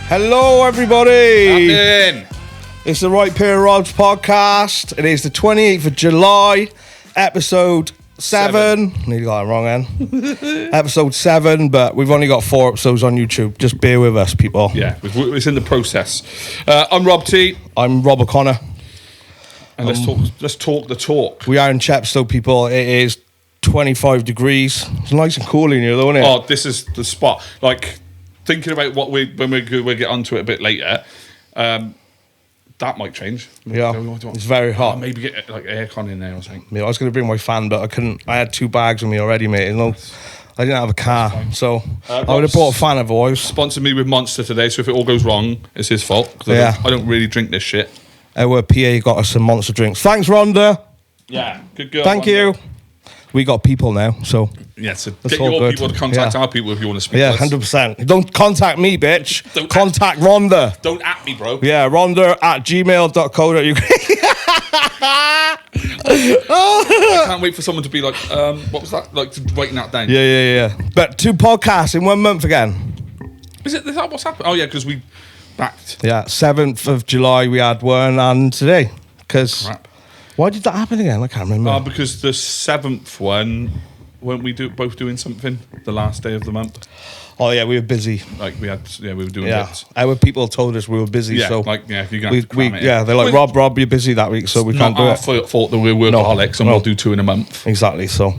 Hello, everybody. Happening. It's the Right Pair of Rods podcast. It is the 28th of July, episode 7. Nearly got it wrong, then. Episode 7, but we've only got 4 episodes on YouTube. Just bear with us, people. Yeah, it's in the process. I'm Rob T. I'm Rob O'Connor. And let's talk the talk. We are in Chepstow, people. It is 25 degrees. It's nice and cool in here, though, isn't it? Oh, this is the spot. Like, thinking about what when we get onto it a bit later, that might change. Yeah, it's very hot. Maybe get like aircon in there or something. I was going to bring my fan, but I couldn't. I had 2 bags with me already, mate. You know, I didn't have a car, so I would have bought a fan otherwise. Sponsored me with Monster today, so if it all goes wrong, it's his fault. Yeah. I don't really drink this shit. Our PA got us some Monster drinks. Thanks, Rhonda. Yeah, good girl. Thank you. We got people now, so yeah. So that's get all your good. people to contact Yeah. our people if you want to speak. Yeah, to us. 100%. Don't contact me, bitch. Don't Contact Rhonda. Don't at me, bro. Yeah, Rhonda@gmail.co.uk. I can't wait for someone to be like, what was that? Like writing that down. Yeah. But 2 podcasts in 1 month again. Is that what's happened? Oh yeah, because we backed. Yeah, 7th of July we had one, and today. Because Crap. why did that happen again? I can't remember. Because the 7th one, weren't we both doing something the last day of the month? Oh yeah, we were busy. Like we were doing Yeah, bits. our people told us we were busy. Yeah, so like you're gonna we have to cram it in. they're like, Rob, you're busy that week, so we can't do Not it. our fault that we're workaholics and No. we'll do 2 in a month. Exactly. So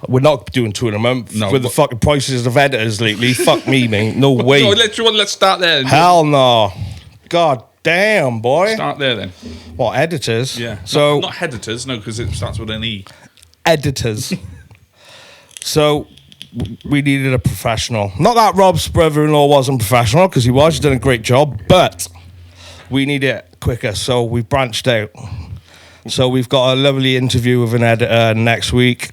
we're not doing 2 in a month No, with the but- fucking prices of editors lately. Fuck me, mate. No way. No, let's start there. Hell no. God damn, boy. Start there then. What, editors? Yeah. So not editors, no, because it starts with an E. editors. So we needed a professional. Not that Rob's brother-in-law wasn't professional, because he was. He's done a great job, but we need it quicker, so we branched out. So we've got a lovely interview with an editor next week.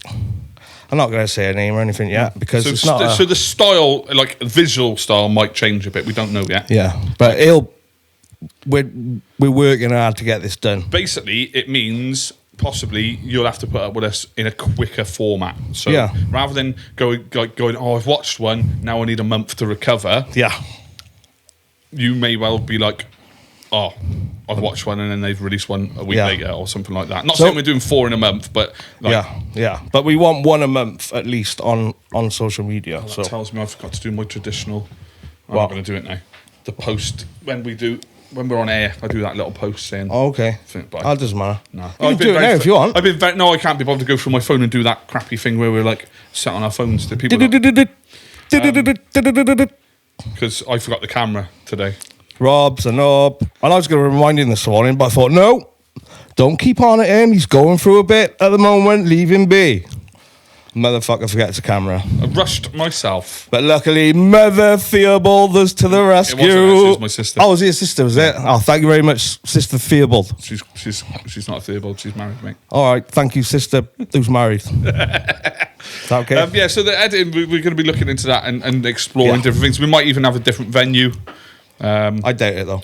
I'm not going to say a name or anything yet, because So, it's not. so the style, like visual style, might change a bit. We don't know yet. Yeah, but we're working hard to get this done. Basically, it means possibly you'll have to put up with us in a quicker format. So Yeah. rather than going, oh, I've watched one, now I need a month to recover, Yeah. you may well be like, oh, I've watched one and then they've released one a week Yeah. later or something like that. Not So- saying we're doing 4 in a month, but like, Yeah. But we want 1 a month at least on social media. that So tells me I forgot to do my traditional. I'm What? not going to do it now. The post when we're on air, I do that little post saying. oh, okay, Bye. that doesn't matter. No, You can do it now if you want. I've been no, I can't be bothered to go through my phone and do that crappy thing where we're like sat on our phones to people because I forgot the camera today. Rob's a knob. And I was going to remind him this morning, but I thought, no, don't keep on at him. He's going through a bit at the moment. Leave him be. Motherfucker forgets the camera. I rushed myself. But luckily, Mother Theobald was to the rescue. It wasn't, it was my sister. Oh, was it your sister, was it? Oh, thank you very much, Sister Theobald. She's not a Theobald. She's married, mate. All right, thank you, sister who's married. Is that okay? Yeah. So the editing, we're going to be looking into that and exploring Yeah. different things. We might even have a different venue. I doubt it, though.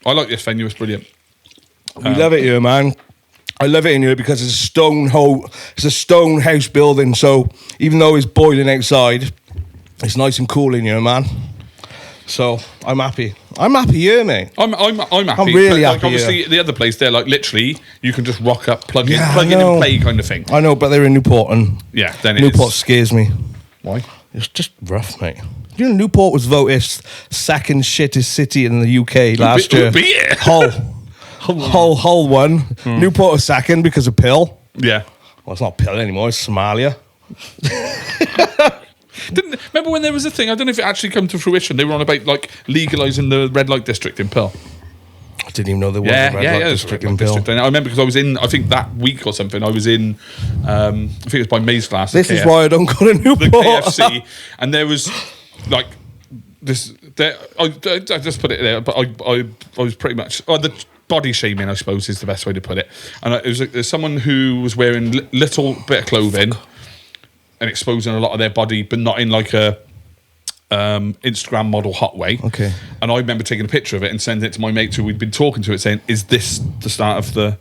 I like this venue. It's brilliant. We love it here, man. I love it in here because it's a stone house building. So even though it's boiling outside, it's nice and cool in here, man. So I'm happy. I'm happy here, mate. I'm happy. I'm really But, like, happy, obviously, the other place, they're like literally you can just rock up, plug in, I plug in know. and play kind of thing. I know, but they're in Newport, and Yeah, then it Newport is. scares me. Why? It's just rough, mate. You know, Newport was voted second shittest city in the UK last year. Who beat it? Hull won. Newport was second because of Pill. Yeah. Well, it's not Pill anymore. It's Somalia. Remember when there was a thing? I don't know if it actually come to fruition. They were on about like legalising the red light district in Pearl. I didn't even know there was a red light district in Pill. And I remember because I was in, I think that week or something, I was in, I think it was by Maze Glass. This is why I don't go to Newport. The KFC, and there was like this. I just put it there, but I was pretty much the body shaming, I suppose, is the best way to put it. And it was there's someone who was wearing little bit of clothing and exposing a lot of their body, but not in like a Instagram model hot way. Okay. And I remember taking a picture of it and sending it to my mates who we'd been talking to, it saying, "Is this the start of the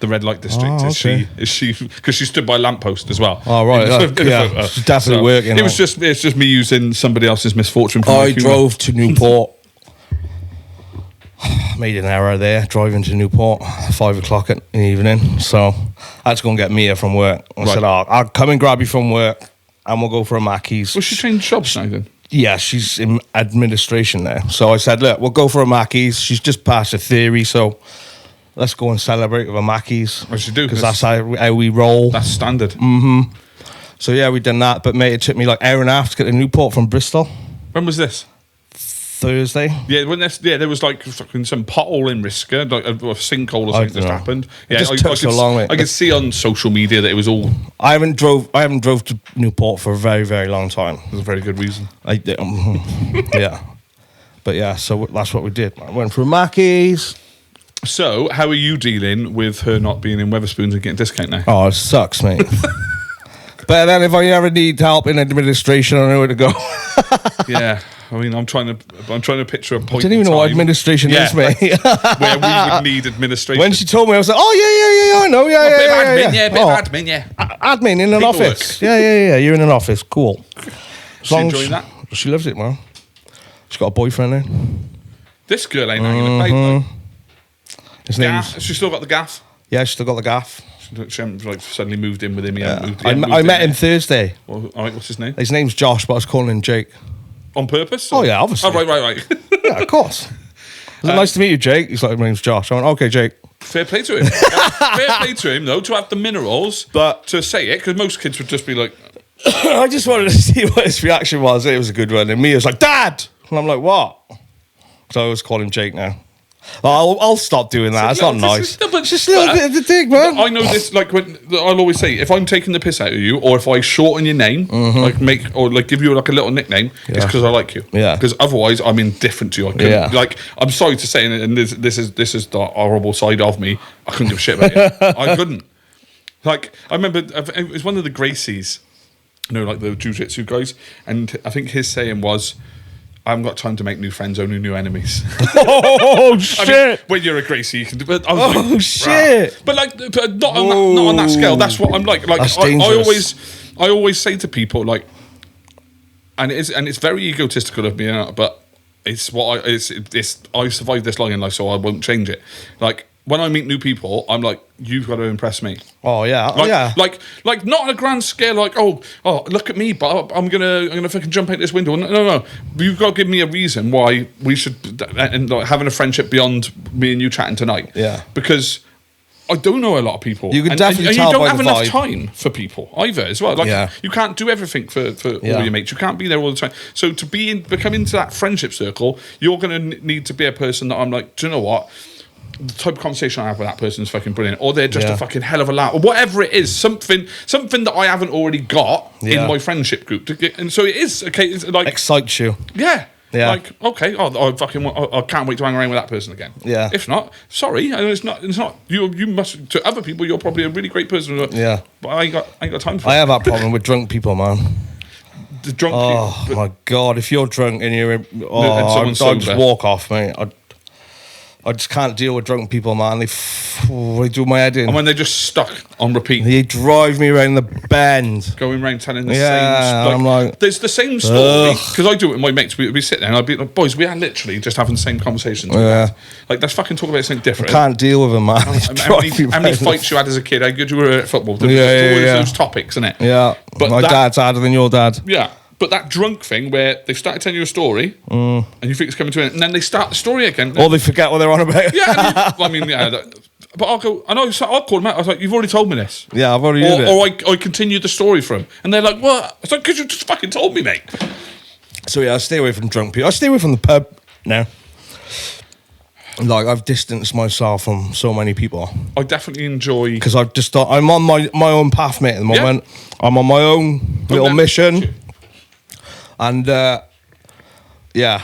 red light district? Oh, Is she because she stood by a lamppost as well." Oh, right. In the Yeah. photo. She's definitely working, It's just me using somebody else's misfortune. For I my humour. drove to Newport made an error there, driving to Newport, 5 o'clock in the evening. So I had to go and get Mia from work. I said, I'll come and grab you from work and we'll go for a Mackey's. Well, she changed jobs now then? Yeah, she's in administration there. So I said, look, we'll go for a Mackey's. She's just passed her theory, so let's go and celebrate with a Mackey's. What should do? Because that's how we roll. That's standard. So yeah, we done that. But mate, it took me like an hour and a half to get to Newport from Bristol. When was this? Thursday. Yeah, there was like fucking some pothole in Risca, like a sinkhole or something just happened. Yeah, It just took so long, mate. I could see on social media that it was all. I haven't drove to Newport for a very, very long time. There's a very good reason. Yeah. But yeah, so that's what we did. I went through Mackey's. So, how are you dealing with her not being in Weatherspoons and getting discount now? Oh, it sucks, mate. But then if I ever need help in administration, I know where to go. Yeah. I mean, I'm trying to picture a point. I didn't even know what administration is, mate. Where we would need administration. When she told me, I was like, "Oh yeah, I know, a bit of admin, yeah. Admin in an Paperwork. office. Yeah. You're in an office, cool. She enjoying that? She loves it, man. She's got a boyfriend there. This girl ain't hanging a plate. His name's She still got the gaff. Yeah, she's still got the gaff. She hasn't like suddenly moved in with him. Yeah. I met him Thursday. Well, all right, what's his name? His name's Josh, but I was calling him Jake. On purpose? Oh yeah, obviously. Oh right. Yeah, of course. Was it nice to meet you, Jake? He's like, my name's Josh. I went, okay, Jake. Fair play to him. Fair play to him, though, to have the minerals, but to say it, because most kids would just be like... I just wanted to see what his reaction was. It was a good one. And Mia's like, Dad! And I'm like, what? So I always call him Jake now. I'll stop doing that. It's not nice. It's just a little bit of the dig, man. I know this, like, when I'll always say, if I'm taking the piss out of you, or if I shorten your name, like give you like a little nickname, it's because I like you. Yeah. Because otherwise, I'm indifferent to you. Like, I'm sorry to say, and this is the horrible side of me. I couldn't give a shit about you. I couldn't. Like, I remember it was one of the Gracies, like the jiu-jitsu guys, and I think his saying was, I haven't got time to make new friends, only new enemies. Oh shit! I mean, when you're a Gracie, you can do. But I was like, shit! But like, not on that scale. That's what I'm like. Like I always say to people, like, and it's very egotistical of me, but it's what I survived this long in life, so I won't change it. Like, when I meet new people, I'm like, you've got to impress me. Oh yeah, Like not on a grand scale. Like, oh, look at me, but I'm gonna fucking jump out this window. No. You've got to give me a reason why we should, and like, having a friendship beyond me and you chatting tonight. Yeah, because I don't know a lot of people. You can definitely and tell you don't by have the enough vibe. time for people either as well. Like, you can't do everything for all your mates. You can't be there all the time. So to become into that friendship circle, you're going to need to be a person that I'm like, do you know what? The type of conversation I have with that person is fucking brilliant, or they're just a fucking hell of a laugh, or whatever it is, something that I haven't already got in my friendship group. And so it is okay. It's like excites you. Yeah. Like, okay, I can't wait to hang around with that person again. Yeah. If not, sorry, and it's not. You must, to other people, you're probably a really great person. Yeah. But I ain't got time for it. I have that problem with drunk people, man. The drunk people. Oh my god, if you're drunk and you're, and I'd just walk off, mate. I just can't deal with drunk people, man. They do my head in. And when they're just stuck on repeat. They drive me around the bend. Going around telling the same story. I'm like, there's the same story. Because I do it with my mates. We'd be sitting there and I'd be like, boys, we are literally just having the same conversations. Yeah. Like, let's fucking talk about something different. I can't deal with them, man. How many fights you had as a kid? How good you were at football? Those topics, isn't it? Yeah. But my dad's harder than your dad. Yeah. But that drunk thing where they start telling you a story and you think it's coming to an end, and then they start the story again. Or they forget what they're on about. Yeah, but I'll go, I'll call them out. I was like, you've already told me this. Yeah, I've already heard it. Or I continued the story for them. And they're like, what? I was like, because you just fucking told me, mate. So yeah, I stay away from drunk people. I stay away from the pub now. Like, I've distanced myself from so many people. I definitely enjoy... Because I'm on my own path, mate, at the moment. Yeah. I'm on my own little mission. And, yeah.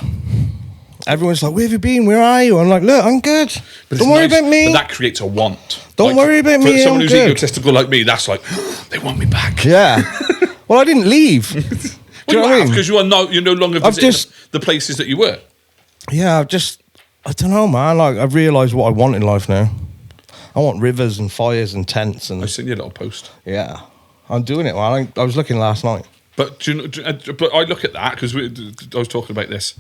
Everyone's like, where have you been? Where are you? I'm like, look, I'm good. Don't worry about me. But that creates a want. Don't worry about me. For someone who's egotistical like me, that's like, they want me back. Yeah. Well, I didn't leave. Do you know what I mean? Because you're no longer visiting the places that you were. Yeah, I don't know, man. Like, I've realised what I want in life now. I want rivers and fires and tents. And I seen your little post. Yeah. I'm doing it, man. I was looking last night. But but I look at that because I was talking about this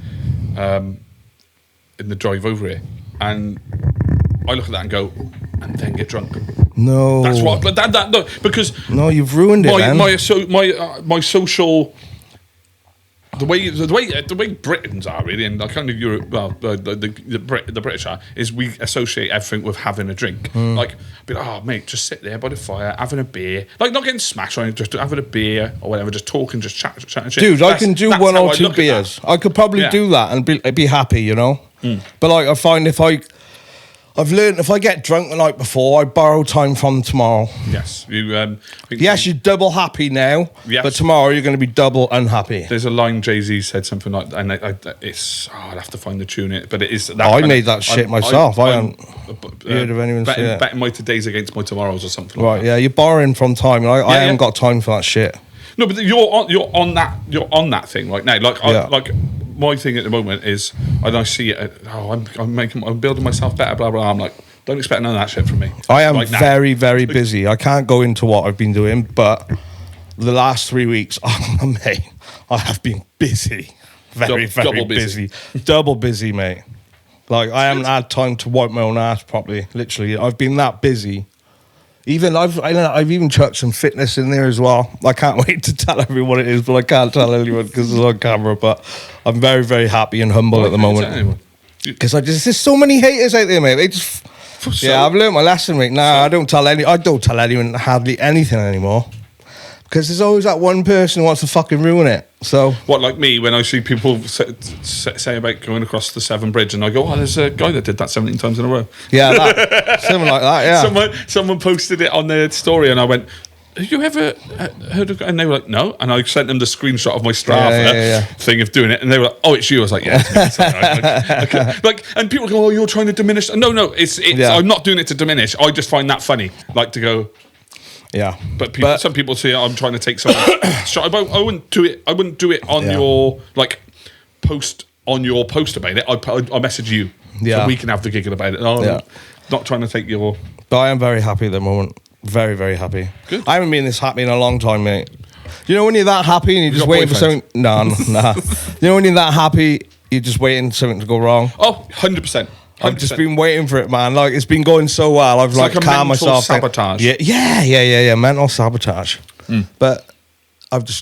in the drive over here. and I look at that and go, and then get drunk. No. That's what. But no, because No, you've ruined it, man. my social. The way Britons are really, and kind of Europe, well, the British are, is we associate everything with having a drink. Like, be like, oh mate, just sit there by the fire, having a beer, like not getting smashed or anything, just having a beer or whatever, just talking, just chatting shit. Dude, I can do That's one how or I two look at beers. that. I could probably Yeah. do that and be happy, you know. But like, I find I've learned if I get drunk the night before, I borrow time from tomorrow. Yes, you. I think Yes, you're double happy now, Yes. but tomorrow you're going to be double unhappy. There's a line Jay-Z said something like, and it's. I'd have to find the tune it, but it is. That I kind of- made that shit myself. I haven't uh, heard of anyone say it. betting my todays against my tomorrows or something. Like Right, that. yeah, you're borrowing from time. I Yeah, haven't yeah. got time for that shit. No, but you're on that thing right now. Like, Yeah. like my thing at the moment is, and I see it. I'm building myself better. Blah blah. I'm like, don't expect none of that shit from me. I am Like now. very, very busy. I can't go into what I've been doing, but the last 3 weeks, oh, mate, I have been busy. Very, very Double busy. busy. Double busy, mate. Like, I haven't had time to wipe my own ass properly. Literally, I've been that busy. Even I've even chucked some fitness in there as well. I can't wait to tell everyone what it is, but I can't tell anyone because it's on camera. But I'm very, very happy and humble at the moment. Because there's so many haters out there, mate. They just, yeah, I've learned my lesson, mate. Nah, I don't tell anyone hardly anything anymore. Because there's always that one person who wants to fucking ruin it. So What, like me, when I see people say about going across the Severn Bridge, and I go, "Oh, there's a guy that did that 17 times in a row." yeah, something like that. Yeah, Someone posted it on their story, and I went, "Have you ever heard of?" And they were like, "No." And I sent them the screenshot of my Strava Yeah. thing of doing it, and they were like, "Oh, it's you." I was like, "Yeah." It's me. It's all right. Like, and people go, "Oh, you're trying to diminish." No, it's. Yeah. I'm not doing it to diminish. I just find that funny, like to go. yeah. But some people see I'm trying to take someone's shot. I wouldn't do it. I wouldn't do it on Yeah. your post about it. I message you, Yeah. so we can have the giggle about it. I'm Yeah. not trying to take your. But I am very happy at the moment. Very, very happy. Good. I haven't been this happy in a long time, mate. You know when you're that happy and you're just got waiting for boyfriend? something? Nah. You know when you're that happy, you're just waiting for something to go wrong. Oh, 100%. I've just been waiting for it, man. Like, it's been going so well. I've like a calmed mental myself down. sabotage. Yeah. Mental sabotage. But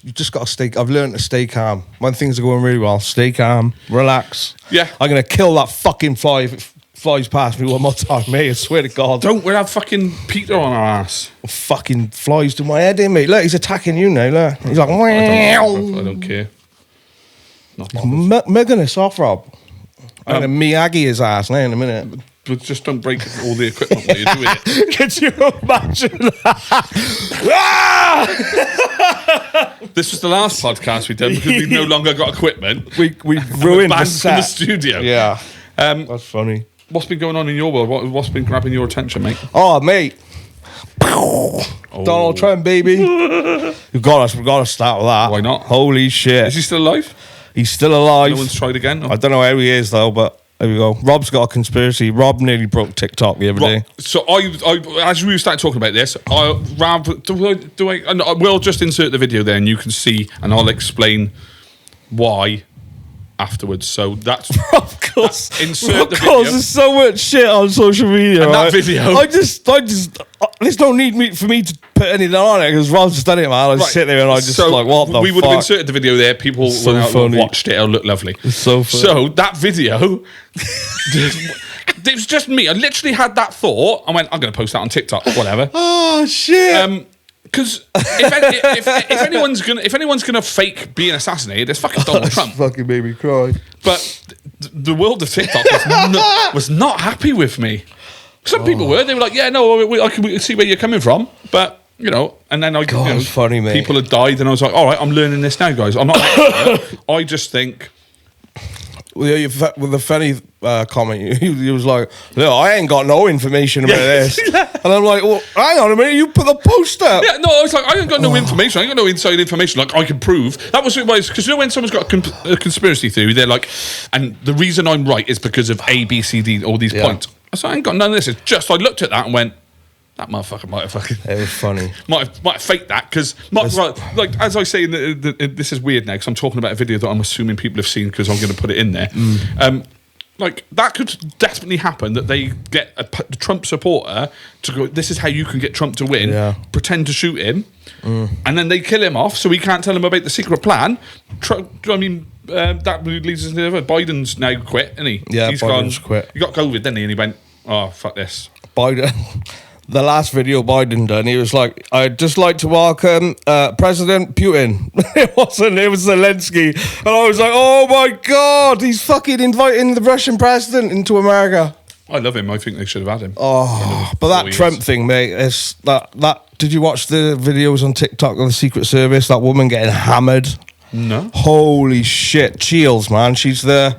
you just got to stay. I've learned to stay calm when things are going really well. Stay calm, relax. Yeah. I'm gonna kill that fucking fly if it flies past me one more time, mate. I swear to God. Don't we have fucking Peter on our ass? Fucking flies to my head in, mate. Look, he's attacking you now. Look, he's like, I don't care. Not bothered. mugging us off, Rob. I'm gonna Miyagi his ass now in a minute. But just don't break all the equipment while you're doing it. Could you imagine that? This was the last podcast we've done because we've no longer got equipment. we We're ruined the banned from the set. studio. Yeah, Um, that's funny. what's been going on in your world? What's been grabbing your attention, mate? Oh, mate. Donald Trump, baby. We've got to start with that. Why not? Holy shit. Is he still alive? He's still alive. No one's tried again? I don't know how he is, though, but there we go. Rob's got a conspiracy. Rob nearly broke TikTok the other day. So as we started talking about this, and I will just insert the video there, and you can see, and I'll explain why afterwards. So that's Of course. insert the Of course, video. there's so much shit on social media. And that right? video- I just, there's no need for me to put anything on it because Rob's just done it, man. I just sit there and I just So like, what the we would have fuck? inserted the video there. People So would have funny. watched it. It'll look lovely. It's so funny. So that video, it was just me. I literally had that thought. I went, I'm going to post that on TikTok, whatever. Oh, shit. Because if anyone's gonna fake being assassinated, it's fucking Donald Trump. Fucking made me cry. But the world of TikTok was not happy with me. Some people were. They were like, "Yeah, no, we can see where you're coming from," but you know. And then God, it's funny, mate. People had died, and I was like, "All right, I'm learning this now, guys. I'm not." I just think. With the funny comment, he was like, "Look, I ain't got no information about this," and I'm like, "Well, hang on a minute, you put the post up." Yeah, no, I was like, I ain't got no information. I ain't got no inside information. Like, I can prove. That was what it was. Because you know when someone's got a conspiracy theory, they're like, and the reason I'm right is because of A, B, C, D, all these points. I said, I ain't got none of this. It's just, I looked at that and went, that motherfucker might have fucking... It was funny. might have faked that. Because, like, as I say, this is weird now, because I'm talking about a video that I'm assuming people have seen because I'm going to put it in there. like that could definitely happen. That they get a Trump supporter to go. This is how you can get Trump to win. Yeah. Pretend to shoot him, and then they kill him off, so we can't tell him about the secret plan. That leads us to the other. Biden's now quit, isn't he? Yeah, He's Biden's gone. quit. He got COVID, didn't he? And he went, "Oh, fuck this." Biden, the last video Biden done, he was like, "I'd just like to welcome President Putin." It was Zelensky, and I was like, "Oh my god, he's fucking inviting the Russian president into America." I love him. I think they should have had him. Oh, but that Trump thing, mate, is that. Did you watch the videos on TikTok of the Secret Service? That woman getting hammered. No. Holy shit, Chills, man. She's the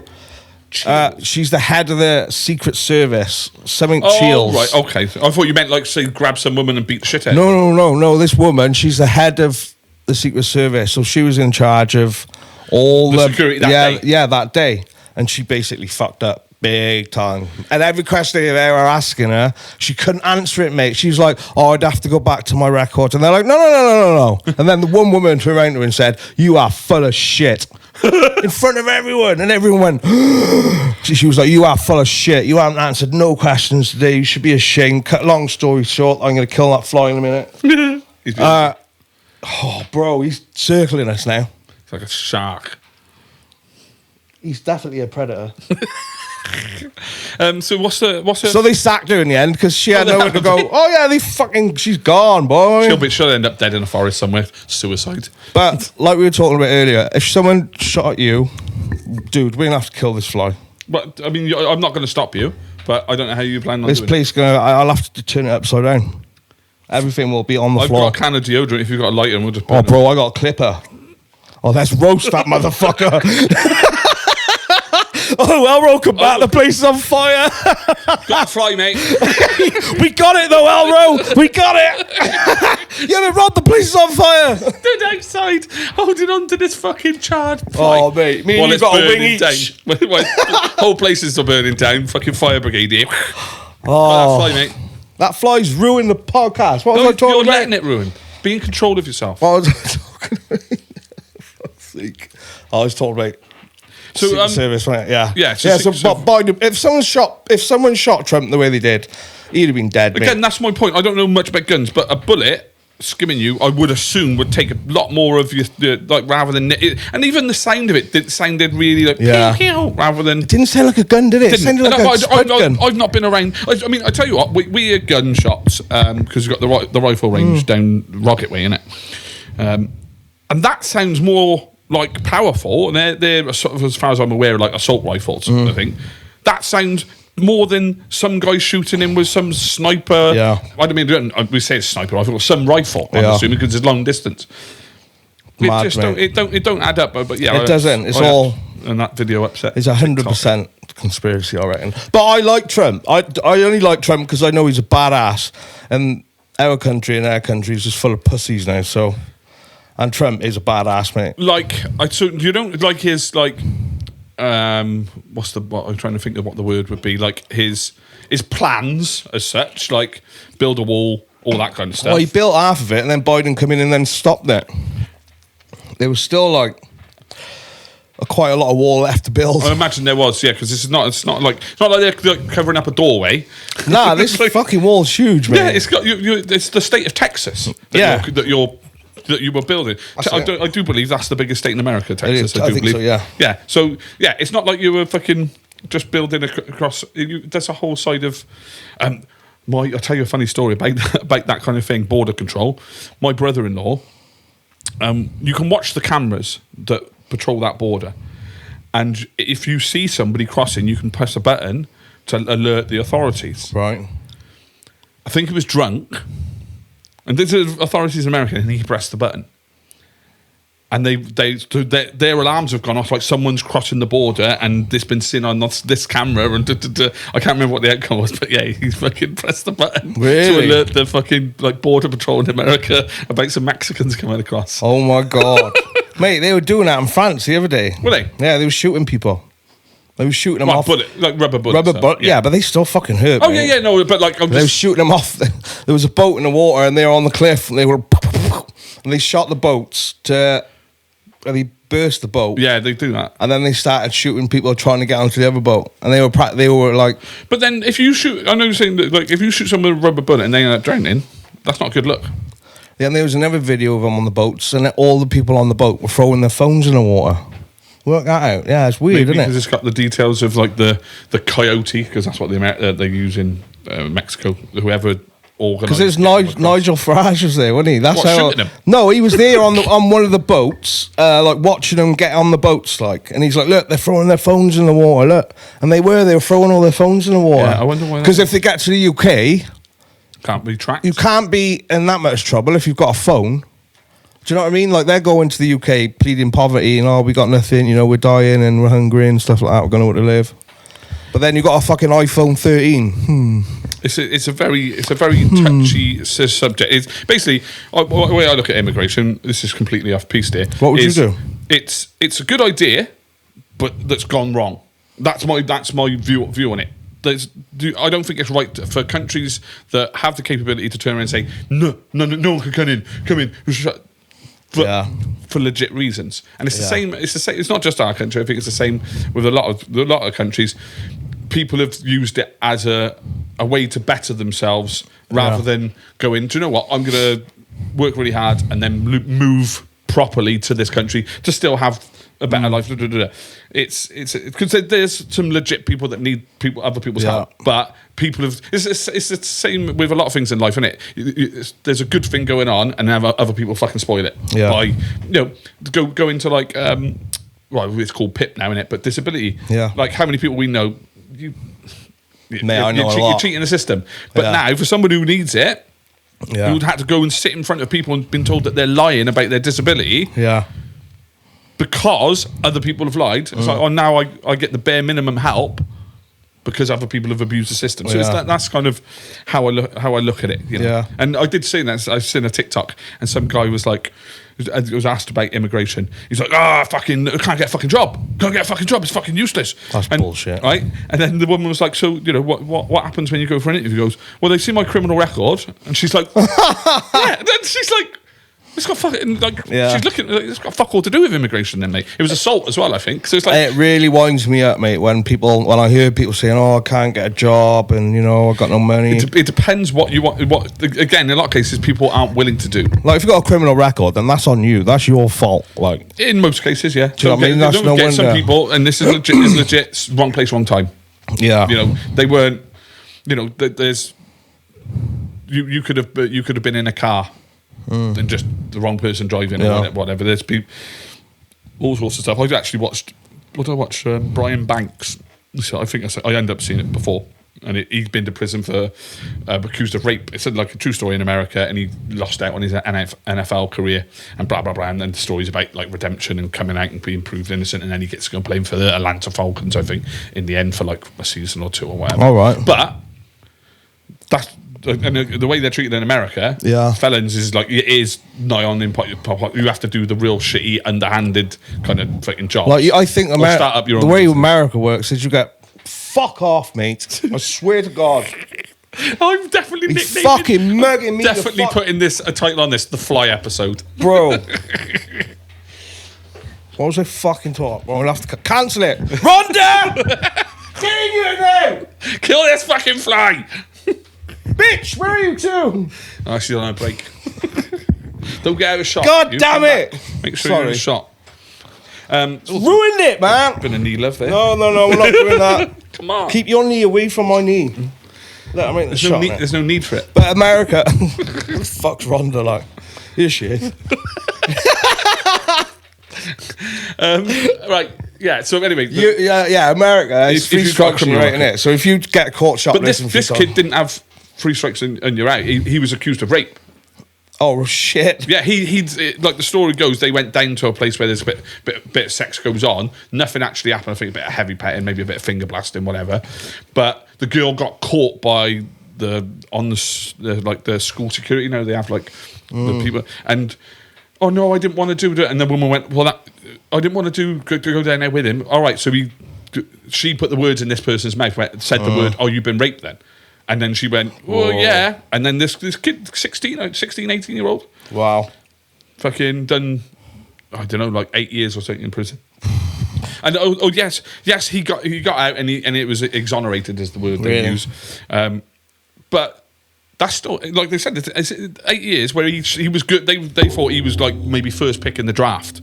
head of the Secret Service. Something Chills. Right, okay. I thought you meant like say grab some woman and beat the shit out. No. This woman, she's the head of the Secret Service, so she was in charge of all The security that day. Yeah, that day, and she basically fucked up big time. And every question they were asking her, she couldn't answer it, mate. She was like, "Oh, I'd have to go back to my records," and they're like, "No." And then the one woman turned around to her and said, "You are full of shit." In front of everyone, and everyone went. She was like, "You are full of shit. You haven't answered no questions today. You should be ashamed." Cut long story short, I'm going to kill that fly in a minute. Bro, he's circling us now. It's like a shark. He's definitely a predator. So what's the? So they sacked her in the end because she had nowhere to go. Oh yeah, she's gone, boy. She'll end up dead in a forest somewhere. Suicide. But like we were talking about earlier, if someone shot at you, dude, we're gonna have to kill this fly. But I mean, I'm not going to stop you. But I don't know how you plan on This doing place I'll have to turn it upside down. Everything will be on the I've floor. got a can of deodorant. If you've got a lighter, and we'll just. Oh, bro, I got a clipper. Oh, let's roast that motherfucker. Oh, Elro, come back. The place is on fire. Got a fly, mate. We got it, though, Elro. We got it. Yeah, but Rod, the place is on fire. Stood outside holding on to this fucking charred fly. Oh, mate. Me and you it's got a wing burning each. down. Whole places are burning down. Fucking fire brigade here. Oh, That fly, mate. that fly's ruined the podcast. What was I talking You're about? letting it ruin. Be in control of yourself. What was I talking about? For fuck's sake. I was talking about Secret Service, right? Yeah. Yeah, So so- Biden, if someone shot Trump the way they did, he'd have been dead, Again, mate. that's my point. I don't know much about guns, but a bullet skimming you, I would assume, would take a lot more of your, like, rather than and even the sound of it sounded really like pew, pew, rather than. It didn't sound like a gun, did it? It sounded like a spud gun. I've not been around. I mean, I tell you what, we had gun shops because we've got the rifle range down Rocket Way, innit? And that sounds more like powerful, and they're sort of, as far as I'm aware, like assault rifles. I think that sounds more than some guy shooting him with some sniper. Yeah. I don't mean we say it's sniper rifle, or some rifle. I'm assuming because it's long distance. Mad, It just don't add up. But yeah, It doesn't. It's all. And that video upset. It's 100% conspiracy, I reckon. But I like Trump. I only like Trump because I know he's a badass, and our country and their country is just full of pussies now. So, and Trump is a badass, mate. Like so you don't like his like. What I'm trying to think of what the word would be, like his plans as such, like build a wall, all that kind of stuff. Well, he built half of it, and then Biden come in and then stopped it. There was still like quite a lot of wall left to build. I imagine there was, yeah, because it's not like they're like covering up a doorway. Nah, this like, fucking wall's huge, man. Yeah, it's got it's the state of Texas. That you were building. I do believe that's the biggest state in America, Texas. I think believe. so, yeah. Yeah. So yeah, it's not like you were fucking just building across. There's a whole side of. I'll tell you a funny story about that kind of thing. Border control. My brother-in-law. You can watch the cameras that patrol that border, and if you see somebody crossing, you can press a button to alert the authorities. Right. I think he was drunk. And this is authorities in America, and he pressed the button, and their alarms have gone off, like someone's crossing the border, and this been seen on this camera, and I can't remember what the outcome was, but yeah, he's fucking pressed the button Really? to alert the fucking like border patrol in America about some Mexicans coming across. Oh my god, mate! They were doing that in France the other day. Were they? Yeah, they were shooting people. They were shooting them off. Like rubber bullets. Yeah, but they still fucking hurt. Oh mate. yeah, no, but like They were shooting them off. There was a boat in the water, and they were on the cliff, and they were, and they shot the boats to. They burst the boat. Yeah, they do that. And then they started shooting people trying to get onto the other boat, and they were like, But then if you shoot, I know you're saying that, like, if you shoot someone with a rubber bullet and they end up drowning, that's not a good look. yeah. And there was another video of them on the boats, and all the people on the boat were throwing their phones in the water. Work that out. Yeah, it's weird, Maybe isn't because it? it's got the details of like the coyote, because that's what they use in Mexico. Whoever organised. Because there's Nigel Farage was there, wasn't he? That's What, how. shooting him? No, he was there on one of the boats, like watching them get on the boats, like, and he's like, "Look, they're throwing their phones in the water. Look," and they were throwing all their phones in the water. Yeah, I wonder why that Because is. if they get to the UK, Can't be tracked. you can't be in that much trouble if you've got a phone. Do you know what I mean? Like, they're going to the UK pleading poverty and, oh, we got nothing, you know, we're dying and we're hungry and stuff like that. We're going to where to live. But then you got a fucking iPhone 13. It's a very touchy subject. It's basically the way I look at immigration. This is completely off piece here. What would you do? It's a good idea, but that's gone wrong. That's my view on it. I don't think it's right for countries that have the capability to turn around and say no one can come in. For legit reasons, and it's the same. It's the same. It's not just our country. I think it's the same with a lot of countries. People have used it as a way to better themselves rather than going, do you know what? I'm going to work really hard and then move properly to this country to still have a better life. It's because there's some legit people that need other people's help, but people have. It's the same with a lot of things in life, isn't it? There's a good thing going on, and then other people fucking spoil it by go into like well, it's called PIP now, isn't it? But disability. Yeah. Like how many people we know. I know a lot. You're cheating the system. But now, for someone who needs it, Yeah. who would have to go and sit in front of people and been told that they're lying about their disability Yeah. because other people have lied. It's like, oh, now I get the bare minimum help because other people have abused the system. So that's kind of how I look at it. You know? Yeah. And I did see that. I've seen a TikTok, and some guy was like, was asked about immigration. He's like, fucking, I can't get a fucking job. Can't get a fucking job. It's fucking useless. That's bullshit. Right? And then the woman was like, so, you know, what happens when you go for an interview? He goes, well, they see my criminal record. And she's like, yeah. Then she's like, it's got fucking, like, she's looking, like, it's got fuck all to do with immigration then, mate. It was assault as well, I think. So it's like, It really winds me up, mate, when I hear people saying, oh, I can't get a job and, you know, I've got no money. it depends what you want. Again, in a lot of cases, people aren't willing to do. Like, if you've got a criminal record, then that's on you. That's your fault. Like, In most cases, yeah. Do you know what I mean? That's Don't no get some wonder. people, and this is legit, wrong place, wrong time. yeah. You know, they weren't. You know, there's. You could have been in a car, and just the wrong person driving or whatever. There's people, all sorts of stuff. I've actually watched. What did I watch? Brian Banks. So I think I ended up seeing it before, and he'd been to prison for accused of rape. It's like a true story in America, and he lost out on his NFL career, and blah blah blah. And then the stories about like redemption and coming out and being proved innocent, and then he gets to go and play for the Atlanta Falcons, I think, in the end for like a season or two or whatever. All right. But that's. And the way they're treated in America, felons is like it is nigh on impossible. You have to do the real shitty, underhanded kind of fucking job. Like, I think start up your the own way business. America works is you get fuck off, mate. I swear to God. I'm definitely He's fucking mugging me. definitely putting a title on this, the Fly episode. Bro. What was I fucking talking? Well, we'll have to cancel it. Rhonda! Killing you now! Kill this fucking fly! Bitch, where are you two? Oh, she's on a break. Don't get out of shot. God You damn come it. back. Make sure you're in shot. Ruined it, man. Been a knee love there. No, we're not doing that. Come on. Keep your knee away from my knee. Let me make the shot. There's no need for it. But America, who the fuck's Rhonda like? Here she is. Right. Yeah. So anyway, America is If free you've got a strikes and you're criminal right in it. So if you get caught but this shoplifting, kid didn't have 3 strikes and you're out. He was accused of rape. Oh shit! Yeah, he'd like the story goes. They went down to a place where there's a bit of sex goes on. Nothing actually happened. I think a bit of heavy petting, maybe a bit of finger blasting, whatever. But the girl got caught by the school security. You know, they have like the people and. Oh no, I didn't want to do that. And the woman went, well, I didn't want to go down there with him. All right, so she put the words in this person's mouth, said the word, oh, you've been raped then. And then she went, oh, yeah. And then this kid, 18-year-old, Wow. fucking done I don't know, like 8 years or something in prison. And yes, he got out and it was exonerated, is the word they use. But that's still, like they said, it's 8 years where he was good. They thought he was like maybe first pick in the draft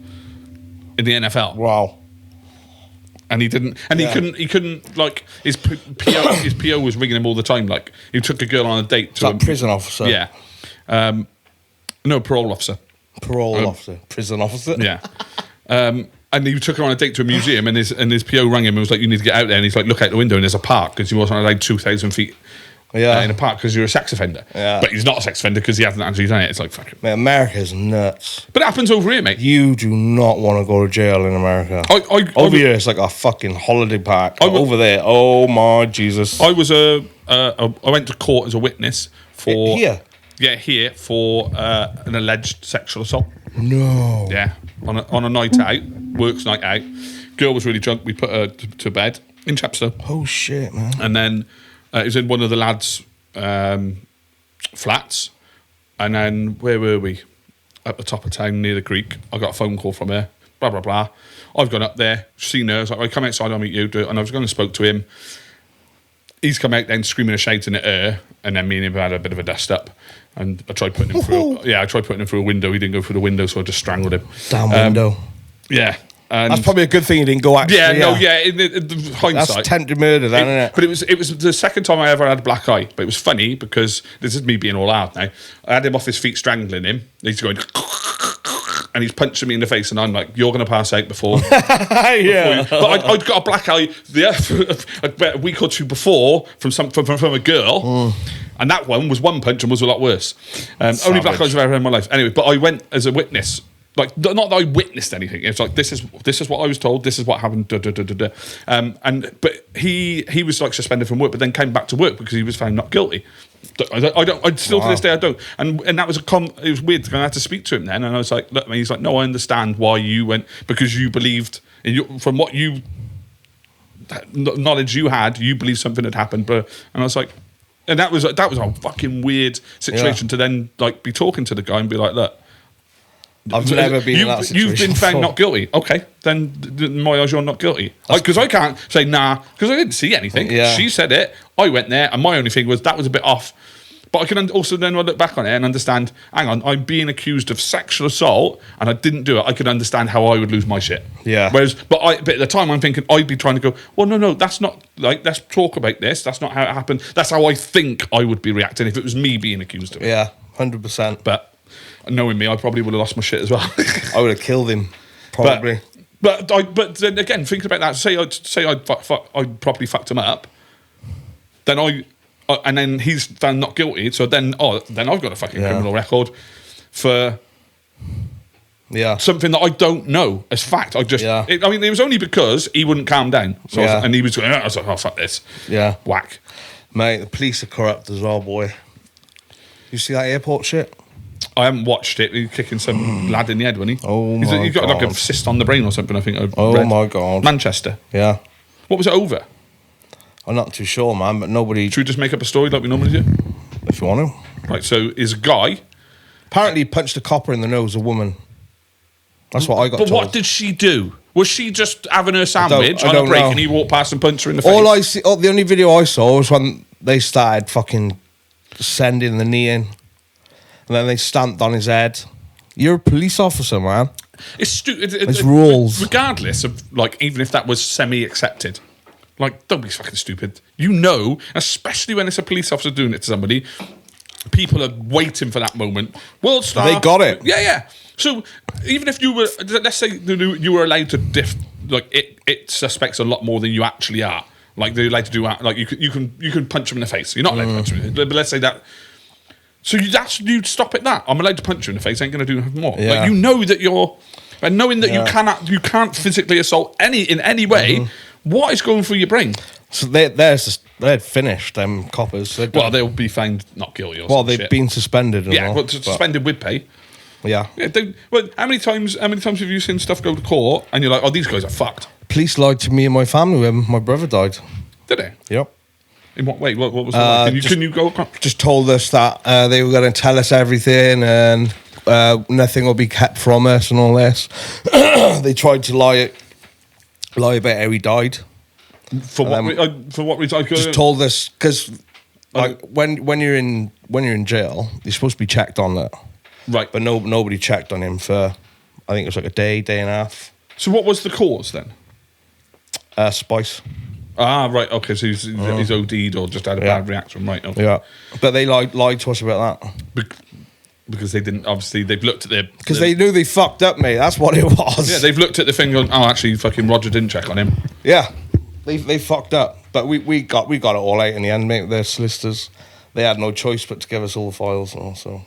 in the NFL. Wow. And he didn't, and he couldn't like his PO was ringing him all the time. Like he took a girl on a date to a prison officer. Yeah, no, parole officer. Parole officer, prison officer. Yeah, and he took her on a date to a museum, and his PO rang him and was like, "You need to get out there." And he's like, "Look out the window, and there's a park because he wasn't allowed 2,000 feet." In a park because you're a sex offender. Yeah. But he's not a sex offender because he hasn't actually done it. It's like, fuck it. Mate, America's nuts. But it happens over here, mate. You do not want to go to jail in America. Over here, it's like a fucking holiday park. Over there, oh my Jesus. I went to court as a witness for... Here? Yeah, here for an alleged sexual assault. No. Yeah, on a night out, works night out. Girl was really drunk. We put her to bed in Chepstow. Oh, shit, man. And then... it was in one of the lads' flats. And then, where were we? At the top of town, near the creek. I got a phone call from her. Blah, blah, blah. I've gone up there, seen her. I was like, come outside, I'll meet you. And I was going to spoke to him. He's come out then screaming and shouting at her. And then me and him had a bit of a dust up. And I tried putting him through. I tried putting him through a window. He didn't go through the window, so I just strangled him. Damn window. Yeah. And that's probably a good thing you didn't go actually. In hindsight. That's attempted murder then, isn't it? But it was the second time I ever had a black eye. But it was funny because this is me being all out now. I had him off his feet strangling him. He's going... And he's punching me in the face, and I'm like, "You're going to pass out before." Yeah. But I'd got a black eye a week or two before from a girl, and that one was one punch and was a lot worse. Only black eyes I've ever had in my life. Anyway, but I went as a witness. Like, not that I witnessed anything. It's like, this is what I was told. This is what happened. But he was like suspended from work, but then came back to work because he was found not guilty. I still to this day I don't. And that was it was weird because I had to speak to him then, and I was like, look, he's like, no, I understand why you went, because you believed from what you knowledge you had, you believed something had happened. But and I was like, and that was a fucking weird situation to then like be talking to the guy and be like, look. I've never been in that situation. You've been found not guilty. Okay, then in my eyes, you're not guilty. Because I can't say nah, because I didn't see anything. Yeah. She said it. I went there, and my only thing was that was a bit off. But I can also then look back on it and understand, hang on, I'm being accused of sexual assault, and I didn't do it. I could understand how I would lose my shit. Yeah. But at the time, I'm thinking, I'd be trying to go, well, no, that's not, like, let's talk about this. That's not how it happened. That's how I think I would be reacting if it was me being accused of it. Yeah, 100%. But... knowing me, I probably would have lost my shit as well. I would have killed him, probably. But then again, thinking about that, say I properly fucked him up, then and then he's found not guilty. So then I've got a fucking criminal record for something that I don't know as fact. I mean, it was only because he wouldn't calm down. So and he was going, I was like, oh fuck this. Yeah, whack. Mate, the police are corrupt as well, boy. You see that airport shit? I haven't watched it. He's kicking some lad in the head, wasn't he? Oh my God. He's got like a cyst on the brain or something, I think. My God. Manchester. Yeah. What was it over? I'm not too sure, man, but nobody... Should we just make up a story like we normally do? If you want to. Right, so is a guy... Apparently he punched a copper in the nose, a woman. That's what I got told. But what did she do? Was she just having her sandwich on a break and he walked past and punched her in the face? The only video I saw was when they started fucking sending the knee in. And then they stamped on his head. You're a police officer, man. It's stupid. It's rules. Regardless of, like, even if that was semi-accepted. Like, don't be fucking stupid. You know, especially when it's a police officer doing it to somebody, people are waiting for that moment. World star. They got it. Yeah. So, even if you were, let's say you were allowed to it suspects a lot more than you actually are. Like, they're allowed to do, like, you can punch them in the face. You're not allowed to punch them. But let's say that. So you'd stop at that. I'm allowed to punch you in the face. Ain't going to do more. Yeah. Like, you know that and knowing that you can't physically assault in any way. What is going through your brain? So they'd finished them coppers. They'll be found not guilty. They've been suspended. Suspended with pay. Yeah. How many times have you seen stuff go to court and you're like, oh, these guys are fucked? Police lied to me and my family when my brother died. Did they? Yep. In what way? What was it like? Can you go? Just told us that they were going to tell us everything, and nothing will be kept from us and all this. They tried to lie about how he died. For what reason? I Just told us because like when you're in jail, you're supposed to be checked on that, right? But nobody checked on him for, I think it was like a day and a half. So what was the cause then? Spice. Ah, right. Okay, so he's OD'd or just had a bad reaction, right? Okay. Yeah, but they lied to us about that because they didn't. Obviously, they've looked at because they knew they fucked up, mate. That's what it was. Yeah, they've looked at the thing. And, oh, actually, fucking Roger didn't check on him. Yeah, they fucked up, but we got it all out in the end, mate. Their solicitors, they had no choice but to give us all the files, and also.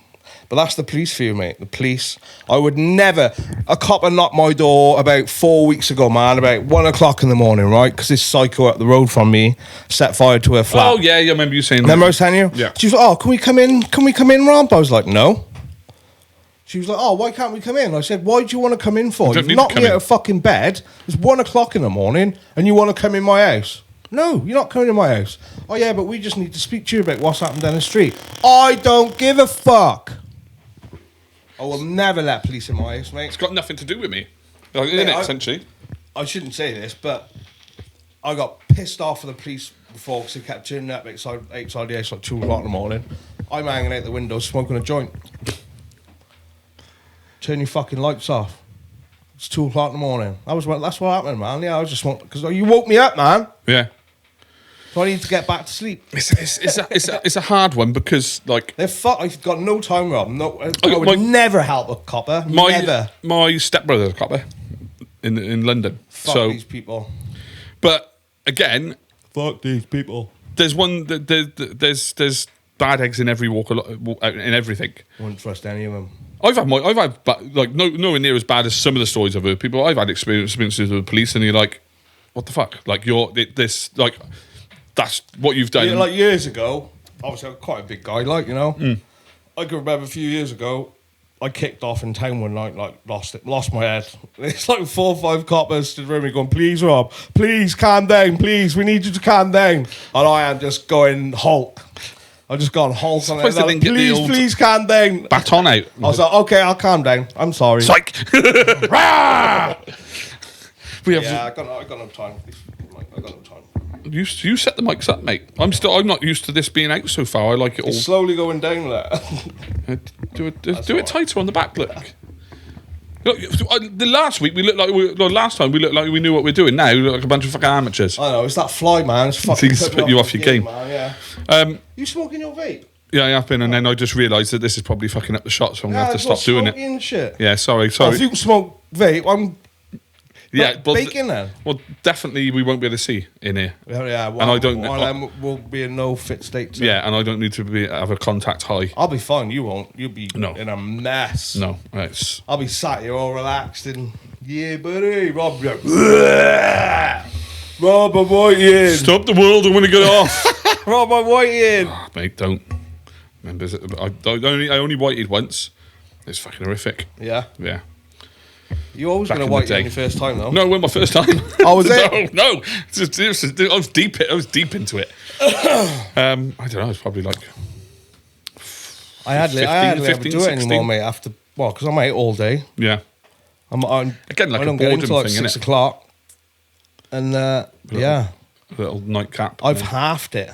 But that's the police for you, mate. The police. I would never. A copper knocked my door about 4 weeks ago, man. About 1 o'clock in the morning, right? Because this psycho up the road from me set fire to her flat. Oh yeah, I remember you saying. Remember I was telling you? Yeah. She was like, "Oh, can we come in? Can we come in, Rob?" I was like, "No." She was like, "Oh, why can't we come in?" I said, "Why do you want to come in for? You've knocked me out of fucking bed. It's 1 o'clock in the morning, and you want to come in my house." No, you're not coming in my house. Oh yeah, but we just need to speak to you about what's happened down the street. I don't give a fuck. I will never let police in my house, mate. It's got nothing to do with me. Like, isn't it, essentially? I shouldn't say this, but I got pissed off with the police before because they kept turning up outside the house like 2 o'clock in the morning. I'm hanging out the window smoking a joint. Turn your fucking lights off. It's 2 o'clock in the morning. That's what happened, man. Yeah, I was just smoking because you woke me up, man. Yeah. So I need to get back to sleep. It's a hard one because like I've got no time, Rob. No, I would never help a copper. Never. My stepbrother's a copper in London. Fuck these people. But again, fuck these people. There's there's bad eggs in every walk in everything. Wouldn't trust any of them. I've had like nowhere near as bad as some of the stories I've heard. People I've had experiences with the police, and you're like, what the fuck? Like that's what you've done. Yeah, like years ago, obviously I'm quite a big guy, like, you know. I can remember a few years ago, I kicked off in town one night, like lost my head. It's like 4 or 5 coppers stood around me going, "Please, Rob, please calm down, please, we need you to calm down." And I am just going Hulk. I just gone Hulk on it. Like, please calm down. Baton out. I was like, okay, I'll calm down. I'm sorry. Psych. I got no time. I got no time. You set the mics up, mate. I'm not used to this being out so far. I like it all. It's slowly going down there. Do it tighter on the back, look. Look, the last week last time we looked like we knew what we're doing. Now we look like a bunch of fucking amateurs. I know, it's that fly, man. It's fucking put you off your game. Man, yeah. You smoking your vape? Yeah, I have been, and then I just realised that this is probably fucking up the shot, so I'm gonna have to stop doing it. And shit. Yeah, sorry. If you can smoke vape, I'm. Yeah, but baking then. Well, definitely we won't be able to see in here. Yeah, well, and I don't. One of them will be in no fit state. Yeah, and I don't need to have a contact high. I'll be fine. You won't. You'll be in a mess. No, I'll be sat here all relaxed and yeah, buddy, Rob. Rob, I'm waiting. Stop the world! I want to get off. Rob, I'm waiting. Oh, mate, don't. Remember, I only waited once. It's fucking horrific. Yeah. Yeah. You always going to white on your first time, though? No, it wasn't my first time. Oh, was it? No. I was deep into it. I don't know. It's probably like. I hardly ever do it anymore, mate. After because I'm out all day. Yeah. I'm again like I don't a get boredom into like thing, 6 o'clock, and yeah, a little nightcap. I've halved it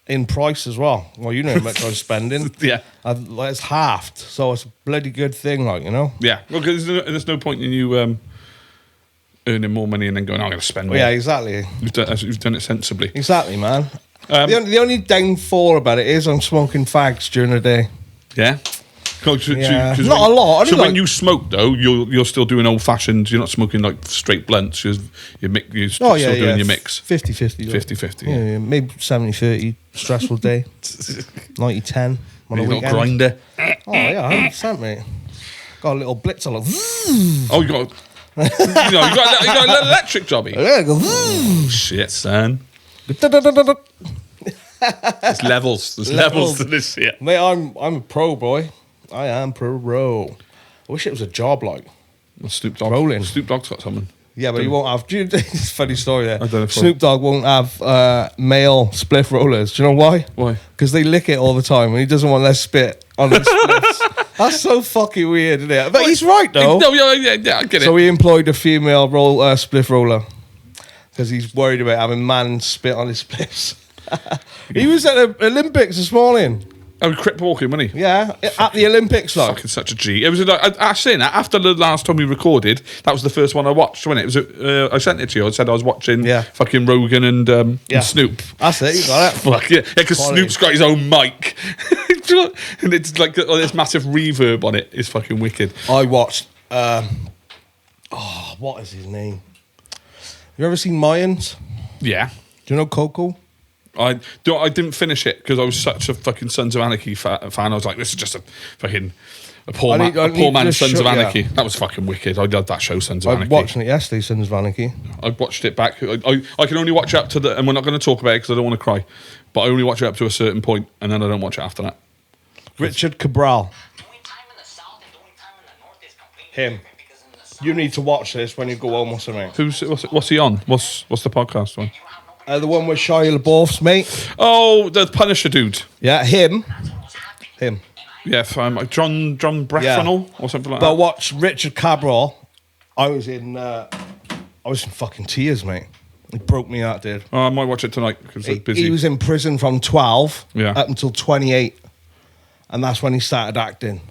in price as well. Well, you know how much I was spending. Yeah, it's halved, so it's a bloody good thing, like, you know. Yeah, well, because there's no point in you earning more money and then going, "I'm going to spend more." Yeah, exactly. You've done it sensibly. Exactly, man. The only downfall about it is I'm smoking fags during the day. Yeah. Yeah. Not a lot. So when you smoke though, you're still doing old fashioned. You're not smoking like straight blunts. You're still doing your mix. 50-50. 50-50. Yeah, maybe 70-30. Stressful day. 90-10 on a weekend. Not grinder. Oh yeah, 100%, mate. Got a little blitz on. Oh, you got. you got a little electric jobby. Yeah, go. Shit, son. There's levels. There's levels to this shit. Mate, I'm a pro, boy. I am pro. I wish it was a job like. Snoop Dogg. Rolling. Snoop Dogg's got something. Yeah, but he won't have. It's a funny story there. I don't know Snoop Dogg won't have male spliff rollers. Do you know why? Why? Because they lick it all the time and he doesn't want their spit on his spliffs. That's so fucking weird, isn't it? But he's right, though. No, yeah, I get it. So he employed a female spliff roller because he's worried about having man spit on his spliffs. He was at the Olympics this morning. Oh, crip walking, wasn't he? Yeah, at the Olympics, like. Fucking such a G. It was like I saying that after the last time we recorded, that was the first one I watched. When it was, I sent it to you. I said I was watching fucking Rogan and Snoop. That's it. You got it. Fuck yeah, because Snoop's got his own mic, and it's like this massive reverb on it. It's fucking wicked. I watched. What is his name? You ever seen Mayans? Yeah. Do you know Coco? I didn't finish it because I was such a fucking Sons of Anarchy fan. I was like, this is just a fucking a poor man's Sons of Anarchy. That was fucking wicked. I loved that show, Sons of Anarchy. I watched it yesterday, Sons of Anarchy. I watched it back. I can only watch it up to and we're not going to talk about it because I don't want to cry, but I only watch it up to a certain point and then I don't watch it after that. Richard Cabral. Him. You need to watch this when you go home or something. What's he on? What's the podcast one? The one with Shia LaBeouf's mate. Oh, the Punisher dude. Yeah, him. Yeah, John Breffenel or something like that. But watch Richard Cabral. I was in fucking tears, mate. It broke me out, dude. Oh, I might watch it tonight because I'm busy. He was in prison from 12 up until 28, and that's when he started acting.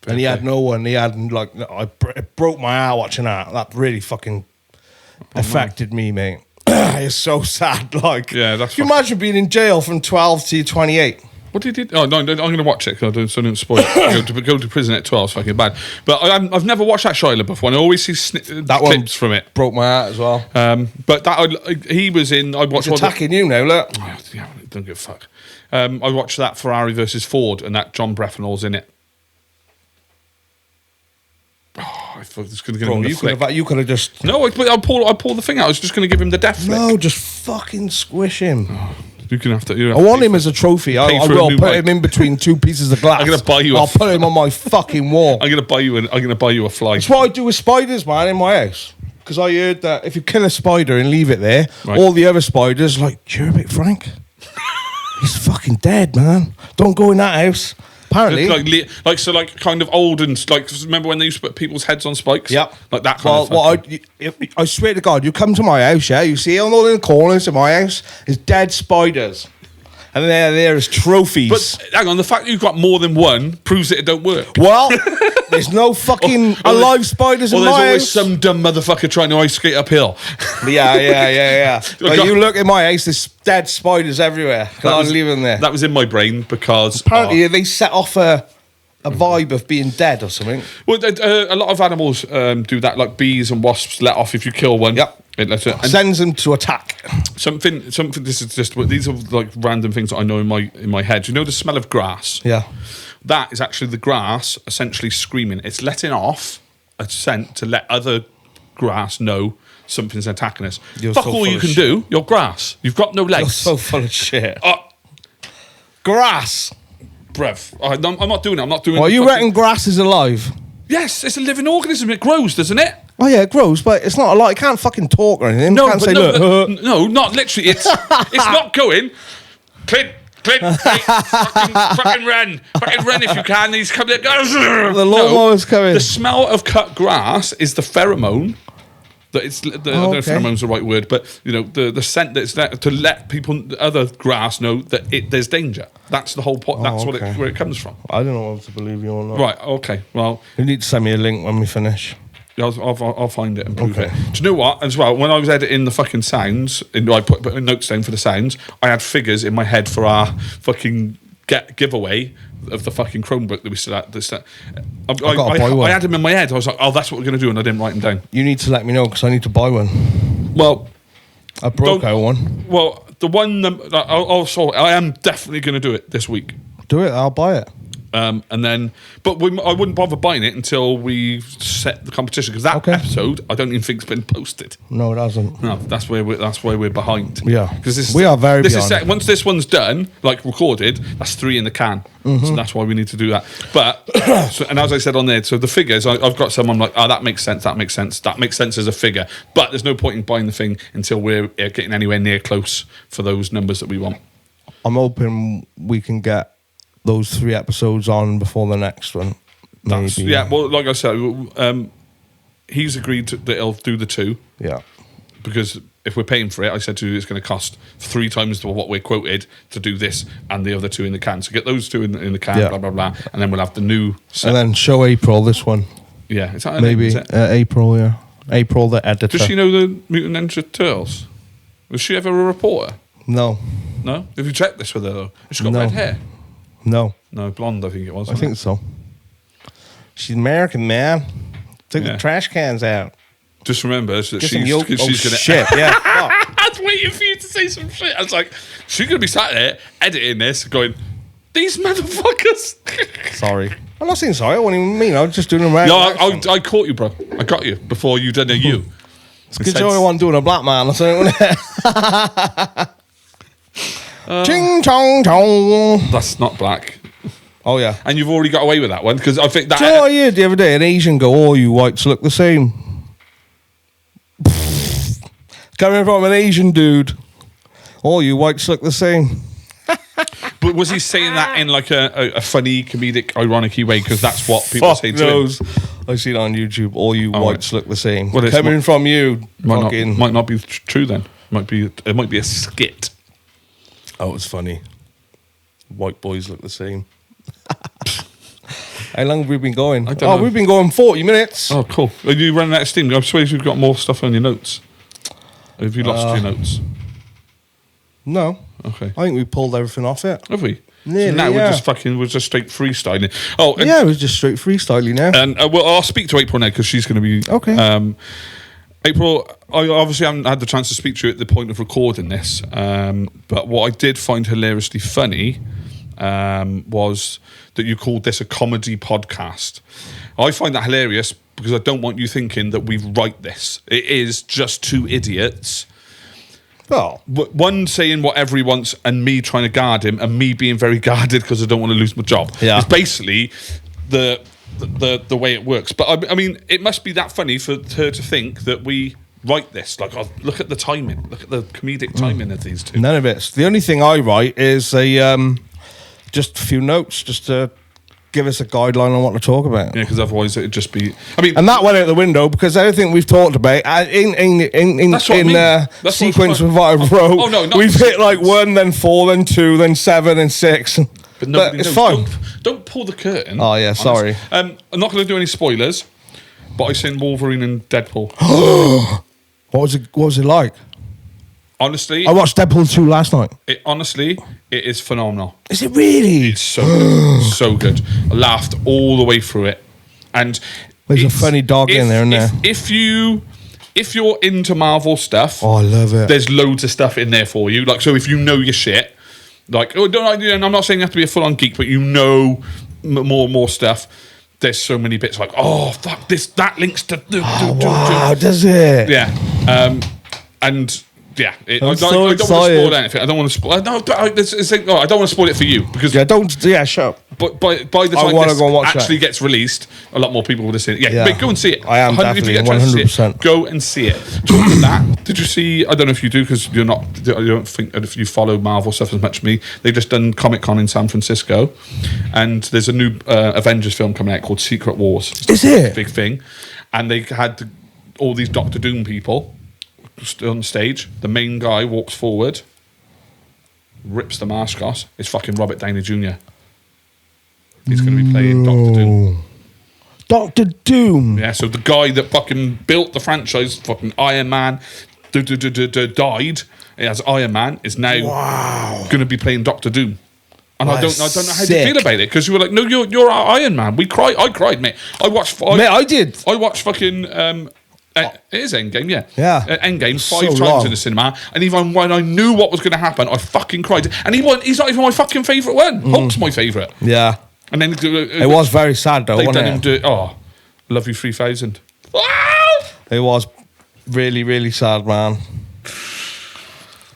And he had no one. He had it broke my heart watching that. That really fucking affected me, mate. It's so sad. Like, yeah, that's. Can you imagine being in jail from 12 to 28? What did he do? Oh no, I'm going to watch it because I don't spoil it. Go to prison at 12 is fucking bad. But I've never watched that Shia LaBeouf one. I always see clips from it. Broke my heart as well. But that he was in. I watched. He's attacking you now. Look. Oh, yeah, don't give a fuck. I watched that Ferrari versus Ford, and that John Breffenel's in it. Oh, I thought it was going to give him the flick. You could have just. No, I'll pull the thing out. I was just going to give him the death flick. No, just fucking squish him. Oh, you're going to have to. I want him as a trophy. I will put him in between two pieces of glass. I'm going to buy you. I'll put him on my fucking wall. I'm going to buy you a fly. That's what I do with spiders, man, in my house. Because I heard that if you kill a spider and leave it there, all the other spiders are like, "You're a bit Frank. He's fucking dead, man. Don't go in that house." Apparently, like kind of old and like remember when they used to put people's heads on spikes? Yeah, like that kind of. I swear to God, you come to my house, yeah, you see all in the corners of my house is dead spiders, and there is trophies. But hang on, the fact that you've got more than one proves that it don't work. Well, there's no fucking alive spiders in my house. There's always some dumb motherfucker trying to ice skate uphill. Yeah. Like you look in my house, there's dead spiders everywhere. Can't leave them there. That was in my brain because apparently they set off a vibe of being dead or something. Well, a lot of animals do that, like bees and wasps let off if you kill one. Yep. It sends them to attack. Something. This is just these are like random things that I know in my head. You know the smell of grass. Yeah. That is actually the grass essentially screaming. It's letting off a scent to let other grass know something's attacking us. Fuck all you can do. You're grass. You've got no legs. You're so full of shit. Grass. Bruv. I'm not doing it. I'm not doing it. Well, you reckon grass is alive? Yes, it's a living organism. It grows, doesn't it? Oh yeah, it grows, but it's not alive. It can't fucking talk or anything. No, it can't say, no, not literally. It's not going. Clint, fucking run if you can. He's coming. The lawnmower's coming. The smell of cut grass is the pheromone. That it's I don't know if pheromone's the right word, but you know the scent that's there to let other grass know that there's danger. That's the whole point. That's where it comes from. I don't know whether to believe you or not. Right. Okay. Well, you need to send me a link when we finish. I'll find it and prove it. Do you know what? As well, when I was editing the fucking sounds, I put notes down for the sounds. I had figures in my head for our fucking giveaway of the fucking Chromebook that we still had. I had them in my head. I was like, oh, that's what we're going to do, and I didn't write them down. You need to let me know because I need to buy one. Well, I broke out one. Well, the one I am definitely going to do it this week. Do it. I'll buy it. And then, but I wouldn't bother buying it until we set the competition because that episode I don't even think's been posted. No, it hasn't. No, that's where we're behind. Yeah, because we are very behind. Once this one's done, like recorded, that's 3 in the can. Mm-hmm. So that's why we need to do that. But and as I said on there, so the figures I've got some. I'm like, that makes sense. That makes sense. That makes sense as a figure. But there's no point in buying the thing until we're getting anywhere near close for those numbers that we want. I'm hoping we can get those 3 episodes on before the next one. That's, Maybe. yeah, well, like I said, he's agreed that he'll do the 2 Yeah. because if we're paying for it, I said to you, it's going to cost 3 times what we're quoted to do this and the other 2 in the can. So get those 2 in the can, Yeah. blah, blah, blah. And then we'll have the new set. And then show April this one. Yeah, is that her Maybe name, is it? April, yeah. April, the editor. Does she know the Mutant Ninja Turtles? Was she ever a reporter? No. No? Have you checked this with her, though? Has she got No. red hair? No. No, blonde, I think it was. I think so. She's American, man. Take Yeah. the trash cans out. Just remember that Get she's some yolk. going Oh, to... shit, yeah. Fuck. I was waiting for you to say some shit. I was like, she's going to be sat there editing this, going, these motherfuckers. Sorry. I'm not saying sorry. I wasn't even mean. I was just doing a right. No, I caught you, bro. I got you before you did a you. It's because you're the one doing a black man or something, wasn't it? Ching chong chong. That's not black. Oh, yeah. And you've already got away with that one because I think that. Do you know what I heard the other day? An Asian go, "Oh, you whites look the same." Coming from an Asian dude. "Oh, you whites look the same." But was he saying that in like a funny, comedic, ironic way? Because that's what people Fuck say to him. knows. I see it on YouTube. "All you whites look the same." Well, it's Coming not- from you, fucking. Might not be true then. It might be a skit. Oh, it's funny. White boys look the same. How long have we been going? I don't know. We've been going 40 minutes. Oh, cool. Are you running out of steam? I suppose you've got more stuff on your notes. Have you lost your notes? No. Okay. I think we pulled everything off it. Have we? Nearly, so now yeah. we're just straight freestyling. Oh, and, Yeah, it was just straight freestyling now. and well, I'll speak to April now because she's going to be Okay. April, I obviously haven't had the chance to speak to you at the point of recording this, but what I did find hilariously funny was that you called this a comedy podcast. I find that hilarious because I don't want you thinking that we write this. It is just 2 idiots. Well, One saying whatever he wants and me trying to guard him and me being very guarded because I don't want to lose my job. Yeah. It's basically the way it works. But I mean, it must be that funny for her to think that we write this. Like, oh, look at the timing. Look at the comedic timing of these 2. none of it. The only thing I write is just a few notes just to give us a guideline on what to talk about. Yeah, because otherwise it'd just be... I mean... And that went out the window because everything we've talked about in That's what I mean. That's sequence what of what I wrote, Oh, no, not we've the hit like sequence. 1, then 4, then 2, then 7, and 6. But nobody it's knows. fine. Don't pull the curtain. Oh, yeah, sorry. I'm not going to do any spoilers, but I seen Wolverine and Deadpool. What was it like? Honestly, I watched Deadpool 2 last night. it is phenomenal. Is it really? It's so good. So good. I laughed all the way through it. And There's a it's- funny dog in there, isn't there? If you're into Marvel stuff, Oh, I love it. there's loads of stuff in there for you. Like, so if you know your shit, like, I'm not saying you have to be a full-on geek, but you know more stuff. There's so many bits like, oh fuck this, that links to. Wow, does it? Yeah, and. Yeah, I don't so want to excited. spoil anything. I don't want to spoil. No, but I don't want to spoil it for you because Shut up. but by the I time wanna this go and watch actually that. gets released, a lot more people would have seen it. Yeah, Yeah. but go and see it. I am 100 if you get a definitely, chance to see it, 100%. go and see it. Talking to that, did you see? I don't know if you do because you don't think that if you follow Marvel stuff as much as me. They've just done Comic Con in San Francisco, and there's a new Avengers film coming out called Secret Wars. Is it? Big thing, and they had all these Doctor Doom people on stage. The main guy walks forward, rips the mask off. It's fucking Robert Downey Jr. He's going to be playing Doctor Doom. Doctor Doom. Yeah, so the guy that fucking built the franchise, fucking Iron Man, died as Iron Man, is now going to be playing Doctor Doom. And I don't know how to sick. feel about it because you were like, no, you're our Iron Man. I cried, mate. I watched. Mate, I did. I watched fucking. It is Endgame, yeah. Yeah. Endgame So 5 times long. in the cinema, and even when I knew what was going to happen, I fucking cried. And he's not even my fucking favourite one. Hulk's my favourite. Yeah. And then It was very sad though, they wasn't done him it? do. Oh, love you 3000. It was really, really sad, man.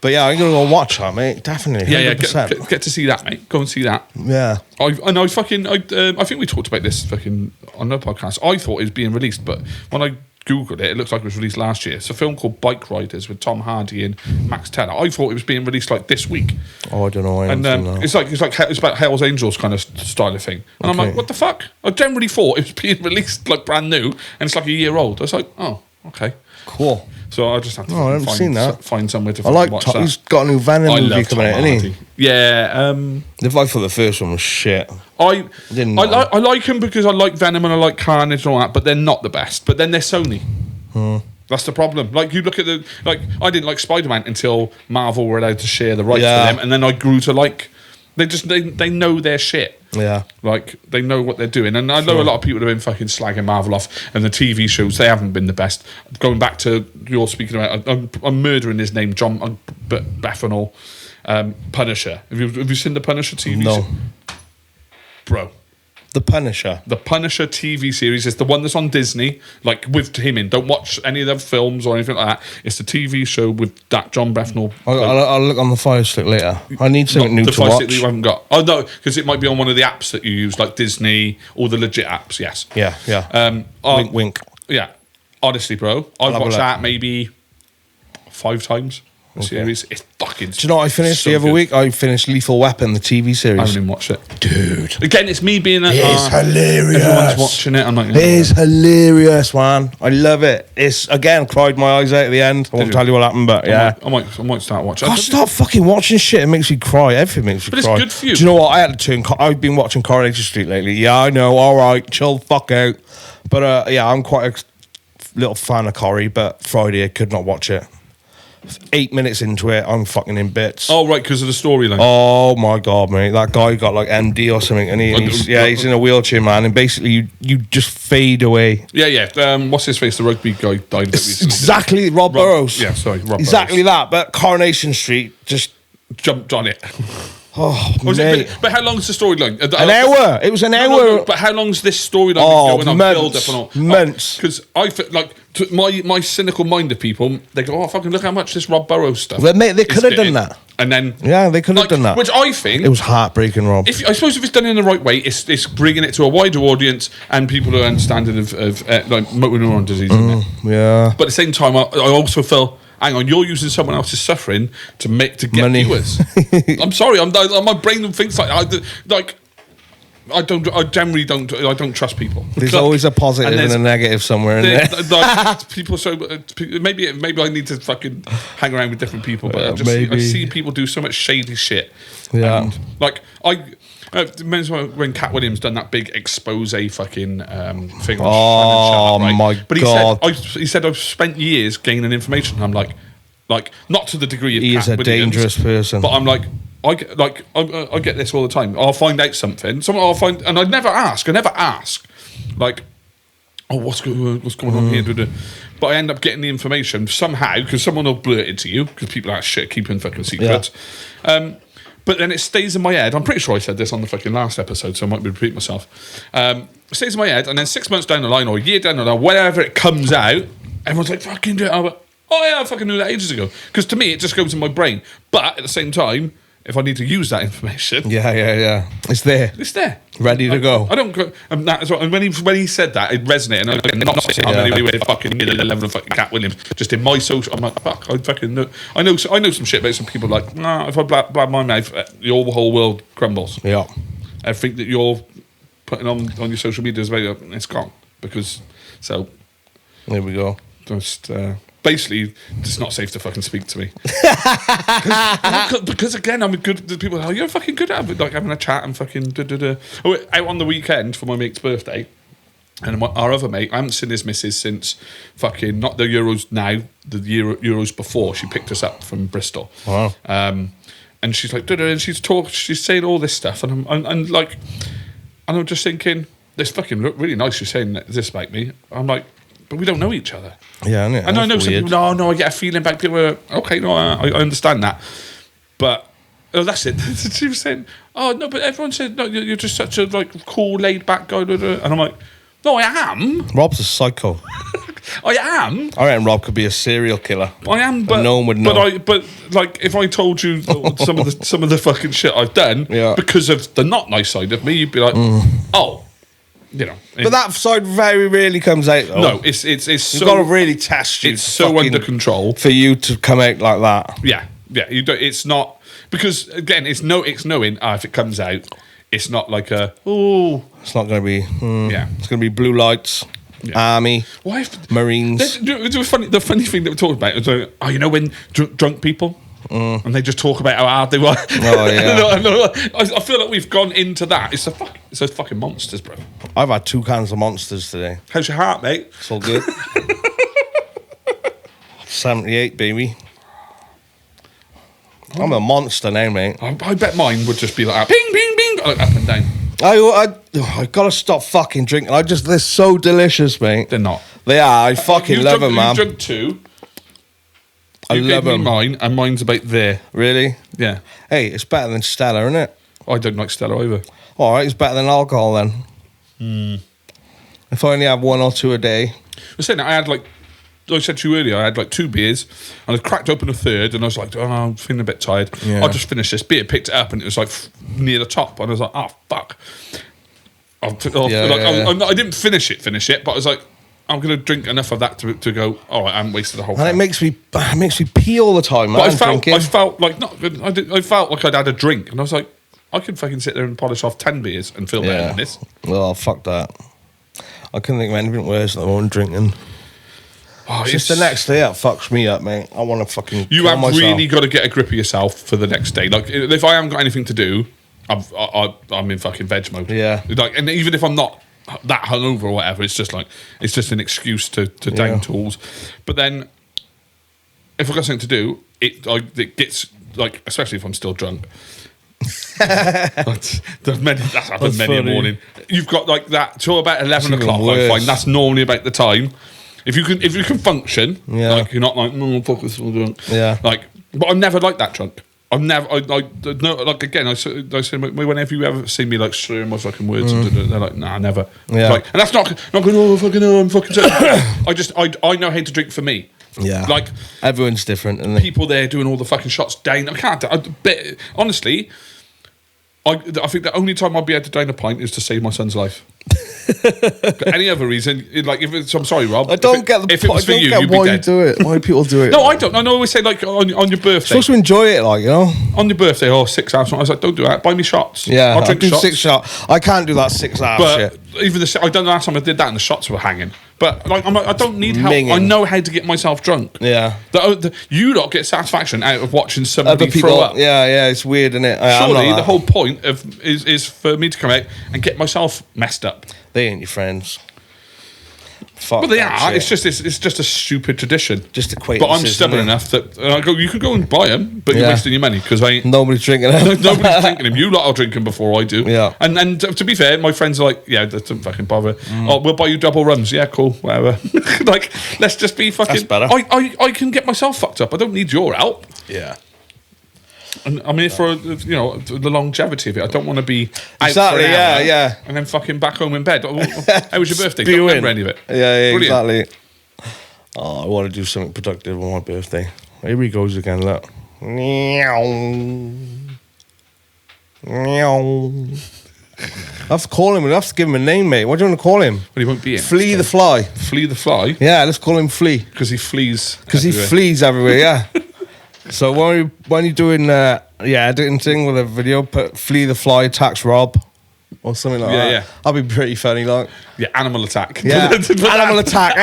But yeah, I'm gonna go watch that, mate. Definitely. Yeah, 100%. get to see that, mate. Go and see that. Yeah. I think we talked about this fucking on the podcast. I thought it was being released, but when I Googled it. It looks like it was released last year. It's a film called Bike Riders with Tom Hardy and Max Teller. I thought it was being released like this week. Oh, I don't know. I And it's about Hell's Angels kind of style of thing. And I'm like, what the fuck? I generally thought it was being released like brand new, and it's like a year old. I was like, oh, okay, cool. So I just have to I haven't seen that. find somewhere to I like watch Tom. that. He's got a new Venom I movie love coming Tom out, isn't he? Hardy. Yeah. I thought the first one was shit. I Didn't I like them because I like Venom and I like Carnage and all that, but they're not the best. But then they're Sony. That's the problem. Like, you look at I didn't like Spider-Man until Marvel were allowed to share the rights to them, and then I grew to like. They know their shit. Yeah. Like, they know what they're doing. And I know a lot of people have been fucking slagging Marvel off, and the TV shows, they haven't been the best. Going back to, you're speaking about, I'm murdering his name, John Beffanel, Punisher. Have you seen the Punisher TV No. Bro. The Punisher. The Punisher TV series is the one that's on Disney, like with him in. Don't watch any of the films or anything like that. It's the TV show with that John Beffanel. I'll look on the Fire Stick later. I need something new the to Fire watch. Stick that you haven't got. Oh no, because it might be on one of the apps that you use, like Disney, all the legit apps. Yes. Yeah. Wink, wink. Yeah. Honestly, bro, I've have a watched look. that maybe 5 times. The series, it's fucking. Do you know what I finished so the other good. week? I finished Lethal Weapon, the TV I series. haven't even watched it. Dude. Again, it's me being. It's hilarious. Everyone's watching it. I'm like, It's hilarious, man. I love it. It's, again, cried my eyes out at the end. I won't you? tell you what happened, but yeah. I might start watching. God, stop fucking watching shit. It makes me cry. Everything makes me But it's cry. good for you. Do you know what? I had to turn. I've been watching Coronation Street lately. Yeah, I know. All right, chill the fuck out. But yeah, I'm quite a little fan of Corrie. But Friday, I could not watch it. 8 minutes into it, I'm fucking in bits. Oh right, because of the storyline. Oh my god, mate! That guy got like MD or something, and he's in a wheelchair, man. And basically, you just fade away. Yeah. What's his face? The rugby guy died. It's exactly Rob Burrows. Yeah, sorry, Rob exactly Burrows. that. But Coronation Street just Jumped on it. oh Was mate. it, but how long's the storyline? An hour. It was an hour. No, but how long's this storyline going on? months. Build up and all? Months. Because I feel like to my cynical mind of people, they go, "Oh, fucking look how much this Rob Burrows stuff." Well, mate, they is could have done getting." that. And then Yeah, they could have done that. Which I think It was heartbreaking, Rob. I suppose if it's done in the right way, it's bringing it to a wider audience and people who are understanding of like motor neuron disease. Isn't it? Yeah. But at the same time, I also feel, hang on, you're using someone else's suffering to get Money. viewers. I'm sorry, my brain thinks I generally don't trust people. There's always a positive and a negative somewhere in there. Like, people, maybe I need to fucking hang around with different people, but I see people do so much shady shit. Yeah. And, like when Cat Williams done that big expose fucking thing. Oh, my God. He said I've spent years gaining information. And I'm like not to the degree of He Cat is a Williams, dangerous person. but I'm like. I get this all the time. I'll find out something. And I never ask. Like, oh, what's going on here? But I end up getting the information somehow because someone will blurt it to you because people are shit keeping fucking secrets. Yeah. But then it stays in my head. I'm pretty sure I said this on the fucking last episode, so I might repeat myself. It stays in my head, and then 6 months down the line or a year down the line, whenever it comes out, everyone's like, "Fucking do it!" I'm like, "Oh yeah, I fucking knew that ages ago." Because to me, it just goes in my brain. But at the same time, if I need to use that information, Yeah. It's there. it's there, Ready to go. I don't go. And when he said that, it resonated. And I'm not saying I'm anywhere fucking near the level of fucking Cat Williams. Just in my social, I'm like, fuck. I fucking know. I know some shit about some people. Like, nah, if I blab my mouth, your whole world crumbles. Yeah. Everything that you're putting on your social media is very, it's gone because. So There we go. just. Basically, it's not safe to fucking speak to me. Because again, I'm good. People are like, you're fucking good at it. Like having a chat and fucking out on the weekend for my mate's birthday. And our other mate, I haven't seen his missus since fucking, not the Euros now, the Euros before. She picked us up from Bristol. Wow. And she's like, and she's saying all this stuff. And I'm just thinking, this fucking look really nice. She's saying this about me. I'm like, but we don't know each other. Yeah, I know. And I know some people, no, I get a feeling back people okay, no, I understand that. But that's it. She was saying, oh, no, but everyone said, no, you're just such a like cool, laid back guy. And I'm like, no, I am. Rob's a psycho. I am. I reckon Rob could be a serial killer. I am, but no one would know. But like, if I told you some of the fucking shit I've done Yeah. because of the not nice side of me, you'd be like, oh, you know. But that side very rarely comes out, though. No, it's You've so... got to really test you. It's to so fucking- under control. for you to come out like that. Yeah. You don't. It's not... Because, again, it's knowing if it comes out, it's not like a... Oh... It's not going to be... Yeah. It's going to be blue lights, army, Why? Marines. The funny thing that we talked about was, you know, when drunk people... And they just talk about how hard they were. Oh, yeah. I feel like we've gone into that. It's those fucking monsters, bro. I've had 2 cans of Monsters today. How's your heart, mate? It's all good. 78, baby. I'm a monster now, mate. I bet mine would just be like, ping, ping, ping, like up and down. I gotta stop fucking drinking. They're so delicious, mate. They're not. They are. I fucking love them, man. You drunk 2. I You love gave me them. mine, and mine's about there. Really? Yeah. Hey, it's better than Stella, isn't it? I don't like Stella either. All right, it's better than alcohol then. If I only have 1 or 2 a day. I said I had like I said to you earlier, I had like 2 beers and I cracked open a third and I was like, oh, I'm feeling a bit tired. Yeah. I'll just finish this beer, picked it up and it was like near the top and I was like, oh, fuck. I didn't finish it, but I was like, I'm going to drink enough of that to go, all right, I haven't wasted the whole And thing. it makes me pee all the time, man. But I drinking. felt like I felt like I'd had a drink and I was like, I could fucking sit there and polish off 10 beers and feel better than this. Oh, fuck that. I couldn't think of anything worse than one drinking. Oh, It's just the next day that fucks me up, mate. I want to fucking You kill have myself. really got to get a grip of yourself for the next day. Like, if I haven't got anything to do, I'm in fucking veg mode. Yeah. Like, and even if I'm not that hungover or whatever, it's just an excuse to down tools. But then, if I've got something to do, it gets like, especially if I'm still drunk. That's happened many a funny. morning. You've got like that till about 11 It's even o'clock. I worse. find that's normally about the time. If you can function, Yeah. like you're not like no fuck this, I'm drunk. Yeah. Like, but I'm never like that drunk. I'm never. No. Like again, I said whenever you ever see me like slurring my fucking words, they're like, nah, never. Yeah. Like, and that's not going. Oh, fucking hell, I'm fucking. I know how to drink for me. Yeah. Like Everyone's different, and people there doing all the fucking shots down. I can't. Honestly, I think the only time I'd be able to down a pint is to save my son's life. For any other reason, like I'm sorry, Rob. I don't get the if it was for you, you'd be why you dead. do it. Why people do it? No, I don't. I always say like on your birthday. supposed to enjoy it, like, you know. On your birthday, 6 hours. I was like, don't do that. Buy me shots. Yeah, I'll drink do shots. 6 shots. I can't do that 6 hours But shit. even I done the last time I did that, and the shots were hanging. But like, I don't need help. Minging. I know how to get myself drunk. Yeah. You lot get satisfaction out of watching somebody Other people, throw up. yeah, it's weird, isn't it? I'm Surely not the that. whole point is for me to come out and get myself messed up. They ain't your friends. Fuck But they that are. shit. It's just a stupid tradition. Just acquaintances. But I'm stubborn isn't it? enough that I go. You can go and buy them, but you're Yeah. wasting your money because I ain't. Nobody's drinking it. Nobody's drinking them. You lot are drinking before I do. Yeah. And to be fair, my friends are like, yeah, don't fucking bother. Oh, we'll buy you double rums. Yeah, cool, whatever. Like, let's just be fucking. That's better. I can get myself fucked up. I don't need your help. Yeah. And I'm here for the longevity of it. I don't want to be out Exactly, for an yeah, hour yeah. and then fucking back home in bed. How was your birthday? Don't Spewing. remember any of it. Yeah, Brilliant. exactly. Oh, I want to do something productive on my birthday. Here he goes again, look. Meow. Meow. I have to call him. I have to give him a name, mate. What do you want to call him? But he won't be in. Flea the Fly. Flee the fly Yeah, let's call him Flea. because he flees. Because he everywhere. flees everywhere, yeah. So when you're doing editing thing with a video, put Flea the Fly attacks Rob or something like that. Yeah. That'd be pretty funny, like. Yeah, animal attack. Yeah. Animal attack.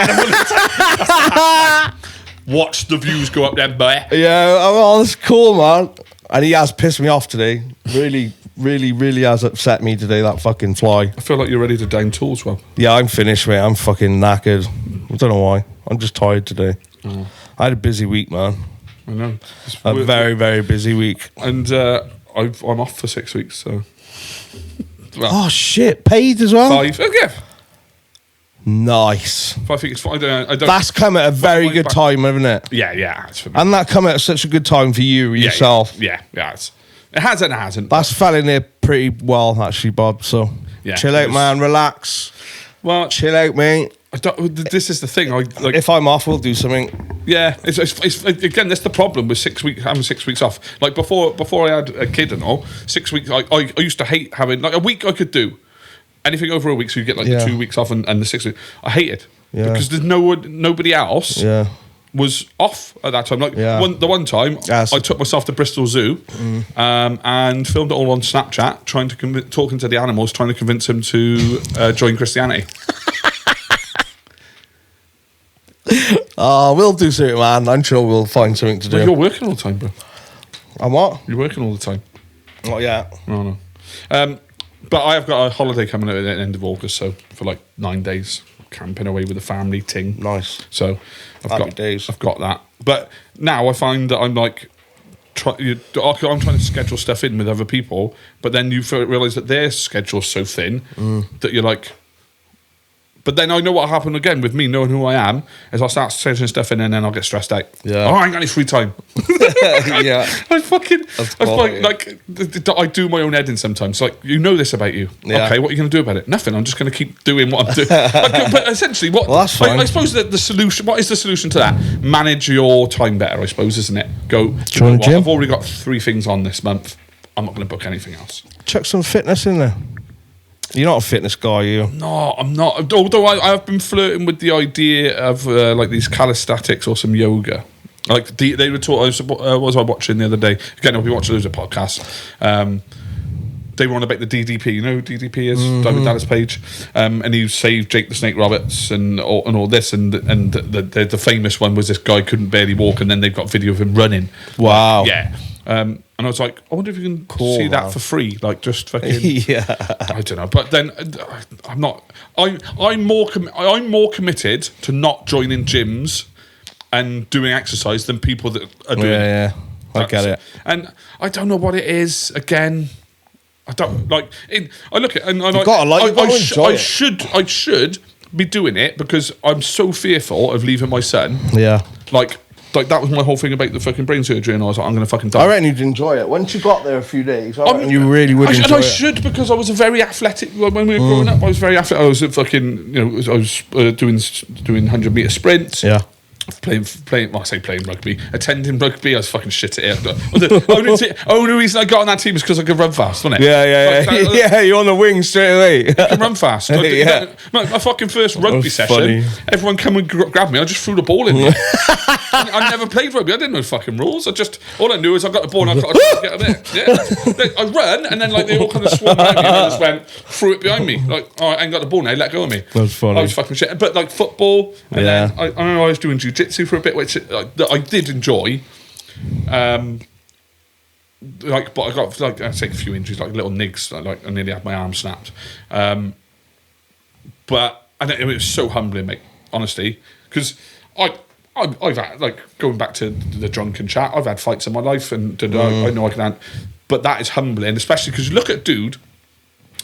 Watch the views go up there, boy. Yeah, oh, that's cool, man. And he has pissed me off today. Really, really, really has upset me today, that fucking fly. I feel like you're ready to down tools, Rob. Yeah, I'm finished, mate. I'm fucking knackered. I don't know why. I'm just tired today. I had a busy week, man. I know. A very, very busy week. And I'm off for 6 weeks, so. Well, Oh, shit. Paid as well? 5. Yeah. Nice. I think it's fine. I don't. That's come at a very good time, hasn't it? Yeah. It's for me. And that come at such a good time for you yourself. Yeah. It has and it hasn't. That's fell in there pretty well, actually, Bob. So Yeah, chill it out, was- man. Relax. Well, Chill out, mate. this is the thing. If I'm off, we'll do something. Yeah, it's again, that's the problem with 6 weeks, having 6 weeks off. Like before I had a kid and all, 6 weeks, I used to hate having, like a week I could do. anything over a week, so you get like Yeah. the 2 weeks off and the 6 weeks. I hate it Yeah. because there's nobody else Yeah. was off at that time. Like Yeah. the one time, Yes. I took myself to Bristol Zoo and filmed it all on Snapchat, trying to talking to the animals, trying to convince them to join Christianity. Oh, we'll do something, man. I'm sure we'll find something to do. You're working all the time, bro. And what? You're working all the time. Oh, yeah. No. But I have got a holiday coming at the end of August, so for like 9 days, camping away with the family ting. Nice. So Happy days. I've got that. But now I find that I'm like, I'm trying to schedule stuff in with other people, but then you realise that their schedule's so thin that you're like. But then I know what happened again with me knowing who I am is I'll start scheduling stuff in and then I'll get stressed out. Yeah. Oh, I ain't got any free time. Yeah. I do my own editing sometimes. Like, you know this about you. Yeah. Okay, what are you going to do about it? Nothing. I'm just going to keep doing what I'm doing. But essentially, Well, that's fine. I suppose that the solution, what is the solution to that? Manage your time better, I suppose, isn't it? Go, Join the what? gym? I've already got 3 things on this month. I'm not going to book anything else. Chuck some fitness in there. You're not a fitness guy, are you? No, I'm not. Although I've been flirting with the idea of like these calisthenics or some yoga. Like they were taught. What was I watching the other day? Again, I'll be watching loads of podcasts. They were on about the DDP. You know who DDP is? David Dallas Page. And he saved Jake the Snake Roberts and all this. And the famous one was this guy couldn't barely walk, and then they've got video of him running. Wow. Yeah. And I was like, I wonder if you can see that for free, like just fucking. Yeah. I don't know, but then I'm not. I'm more committed to not joining gyms and doing exercise than people that are doing. Yeah. I get it. And I don't know what it is. Again, I don't like. I look at it and I like. gotta like it, gotta enjoy it. I should be doing it because I'm so fearful of leaving my son. Yeah. Like that was my whole thing about the fucking brain surgery, and I was like, I'm going to fucking die. I reckon you'd enjoy it. Once you got there a few days, I reckon you really would enjoy and I it. should, because I was a very athletic when we were growing up. I was very athletic. I was fucking, I was doing 100-meter sprints. Yeah. Playing. Well, I say playing rugby, attending rugby. I was fucking shit at it. The only reason I got on that team is because I could run fast, wasn't it? Yeah. Yeah, you're on the wing straight away. I can run fast. Yeah. My fucking first rugby session, funny. everyone come and grab me. I just threw the ball in. I never played rugby. I didn't know fucking rules. All I knew is I got the ball and I got to get there. Yeah. I run and then like they all kind of swarmed around me and I just went, threw it behind me. Like, oh, I ain't got the ball now, let go of me. That's funny. I was fucking shit. But like football, and then I know I was doing jiu-jitsu for a bit, which that I did enjoy. But I got like I say a few injuries, like little nigs. Like I nearly had my arm snapped. But it was so humbling, mate. Honestly, because I've had, like, going back to the drunken chat, I've had fights in my life, and I know I can. But that is humbling, especially because you look at a dude.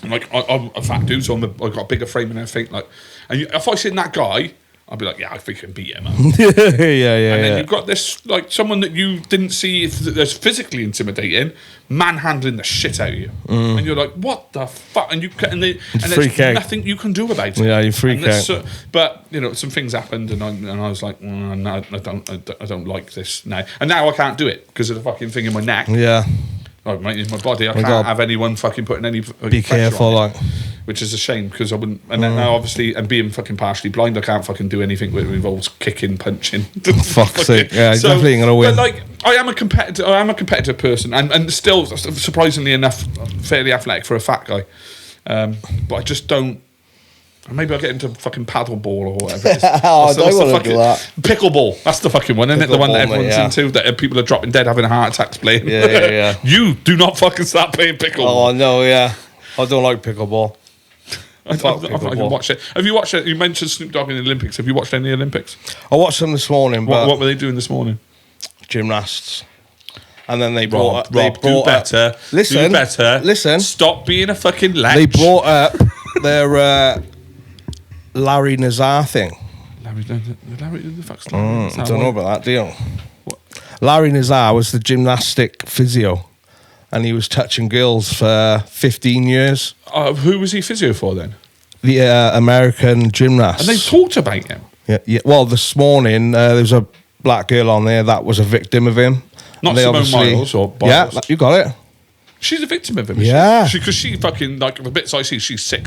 Like I'm a fat dude, so I've got a bigger frame and everything. Like, and if I seen that guy, I'd be like, yeah, I think I can beat him. Yeah. And then you've got this, like, someone that you didn't see that's physically intimidating, manhandling the shit out of you, and you're like, what the fuck? And there's nothing you can do about it. Yeah, you freak out. But some things happened, and I was like, no, I don't like this now. And now I can't do it because of the fucking thing in my neck. Yeah. Oh, mate, in my body, I can't have anyone fucking putting any. Be careful, like. Which is a shame because I wouldn't. And then now, obviously, and being fucking partially blind, I can't fucking do anything that involves kicking, punching. Fuck's sake! Yeah, definitely ain't gonna win. But like, I am a competitive person, and still, surprisingly enough, fairly athletic for a fat guy. But I just don't. Maybe I'll get into fucking paddleball or whatever it is. I don't want to do that. Pickleball. That's the fucking one, isn't it? The one that everyone's into, that people are dropping dead, having heart attacks playing. Yeah. You do not fucking start playing pickleball. Oh, no, yeah. I don't like pickleball. I've not even watched it. Have you watched it? You mentioned Snoop Dogg in the Olympics. Have you watched any of the Olympics? I watched them this morning, but... What were they doing this morning? Gymnasts. And then they Rob, brought do better. Listen. Do better. Listen. Stop being a fucking lech. They brought up their Larry Nazar thing. Larry, the fuck's Larry? I don't know about that, do you? What? Larry Nazar was the gymnastic physio, and he was touching girls for 15 years. Who was he physio for then? The American gymnast. And they talked about him. Yeah. Well, this morning there was a black girl on there that was a victim of him. Not Simone Miles or Biles. Yeah, you got it. She's a victim of him. Yeah. Because she fucking, like, the bits I see, she's sick.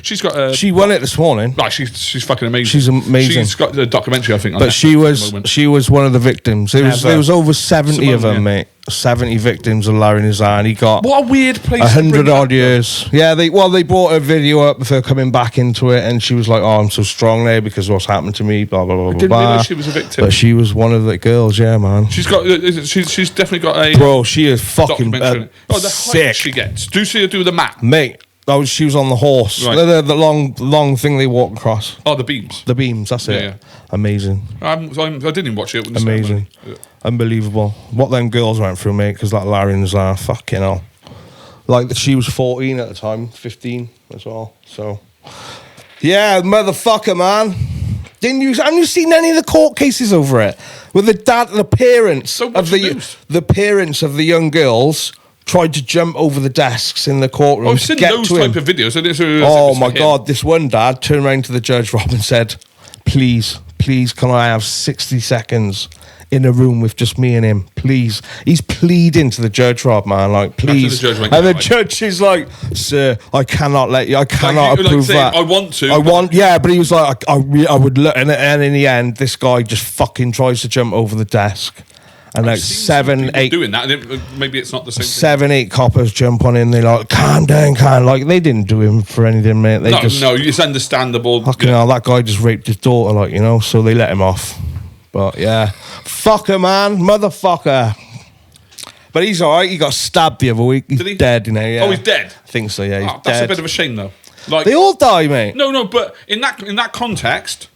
She's got a... She won it this morning. Like, she's fucking amazing. She's amazing. She's got a documentary, I think, on But Netflix she was one of the victims. There was over 70 of them, Simone, mate. 70 victims of Larry Nazar, and he got What a weird place. 100 odd years. Yeah, they brought a video up before coming back into it, and she was like, "Oh, I'm so strong there because what's happened to me." Blah blah blah. Didn't blah. realise she was a victim. But she was one of the girls. Yeah, man. She's definitely got a Bro, she is fucking documentary. The height sick. she gets. Do you see her do the map? Mate, she was on the horse. Right. The long thing they walk across. Oh, the beams. The beams, that's it. Yeah. Amazing. I didn't even watch it. When the Amazing. ceremony. Unbelievable. What them girls went through, mate, because that Larry Nazar, fucking hell. Like, she was 14 at the time, 15 as well. So, yeah, motherfucker, man. Haven't you seen any of the court cases over it? With the parents So of much news. the parents of the young girls tried to jump over the desks in the courtroom I've to seen get those to him. type of videos. Oh my God, this one dad turned around to the judge, Rob, and said, please, can I have 60 seconds in a room with just me and him, please? He's pleading to the judge, Rob, man, like, please. The judge went, and the "Yeah, judge is like, sir, I cannot let you, I cannot like approve saying, that. I want to. Yeah, but he was like, I would look, and in the end, this guy just fucking tries to jump over the desk. And like I've seen some 7, people 8, doing that. Maybe it's not the same. 7, 8 coppers jump on in. They're like, calm down. Like, they didn't do him for anything, mate. They Thing. just, No, it's understandable. fucking hell, that guy just raped his daughter, like, you know, so they let him off. But yeah, fucker, man, motherfucker. But he's all right. He got stabbed the other week. He's Did he? dead, you know. Yeah. Oh, he's dead. I think so. Yeah, he's Oh, that's dead. a bit of a shame, though. Like, They all die, mate. no, but in that context,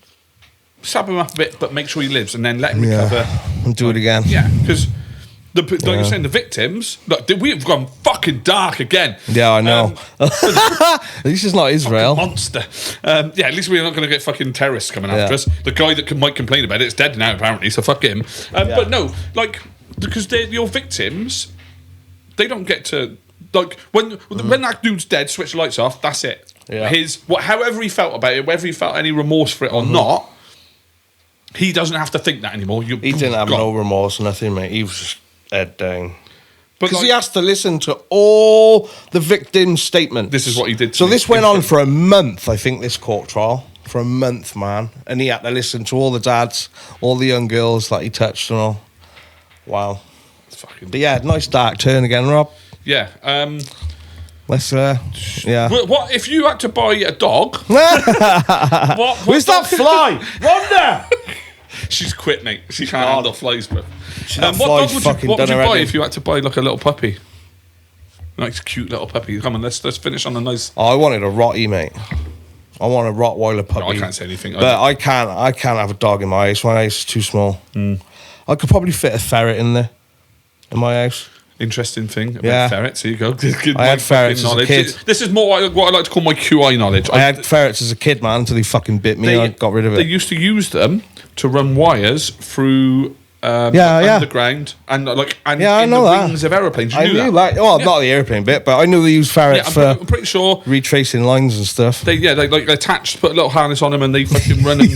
stab him up a bit, but make sure he lives, and then let him recover. Yeah, and do it again. Yeah, because like you're saying, the victims. Look, we've gone fucking dark again. Yeah, I know. At least it's not Israel. Monster. Yeah, at least we're not going to get fucking terrorists coming after Yeah. us. The guy that might complain about it's dead now, apparently, so fuck him. But no, like, because they're your victims, they don't get to, like, when that dude's dead, switch the lights off, that's it. Yeah. However he felt about it, whether he felt any remorse for it or not, he doesn't have to think that anymore. He didn't have no remorse, nothing, mate. He was just head down. But Because he has to listen to all the victims' statements. This is what he did to So me. this went on for a month, I think, this court trial. For a month, man. And he had to listen to all the dads, all the young girls that he touched and all. Wow. fucking, But yeah, nice dark turn again, Rob. yeah. Let's, yeah. What if you had to buy a dog? Where's what that fly? Wanda! She's quit, mate. She can't handle flies, bro. That What fly's dog would fucking what would done you buy already. if you had to buy like a little puppy? Nice, cute little puppy. Come on, let's finish on a nice. Oh, I wanted a Rottie, mate. I want a Rottweiler puppy. No, I can't say anything. But I can't have a dog in my house. My house is too small. I could probably fit a ferret in there, in my house. Interesting thing about Yeah. ferrets. Here you go. Good I had ferrets as a kid. This is more what I like to call my QI knowledge. I had ferrets as a kid, man, until he fucking bit me. I got rid of They it. used to use them to run wires through Yeah. underground and Yeah, I in know the that. wings of aeroplanes. You I knew knew that. that. Well, not the airplane bit, but I knew they used Yeah, ferrets for I'm pretty sure retracing lines and stuff. they attach, put a little harness on them, and they fucking run and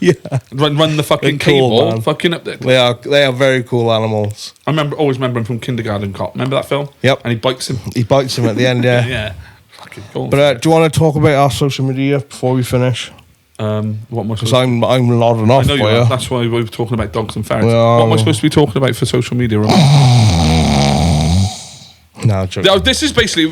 Yeah, run the fucking They're cool, cable, man. fucking up there. they are very cool animals. I always remember him from Kindergarten Cop. Remember that film? Yep. And he bites him. He bites him at the end, yeah. Yeah. Fucking cool. But do you want to talk about our social media before we finish? what am I Because supposed to? I'm nodding I off know for you are. you. That's why we were talking about dogs and ferrets. Well- What am I supposed to be talking about for social media? Rob? No, joking. No, this is basically.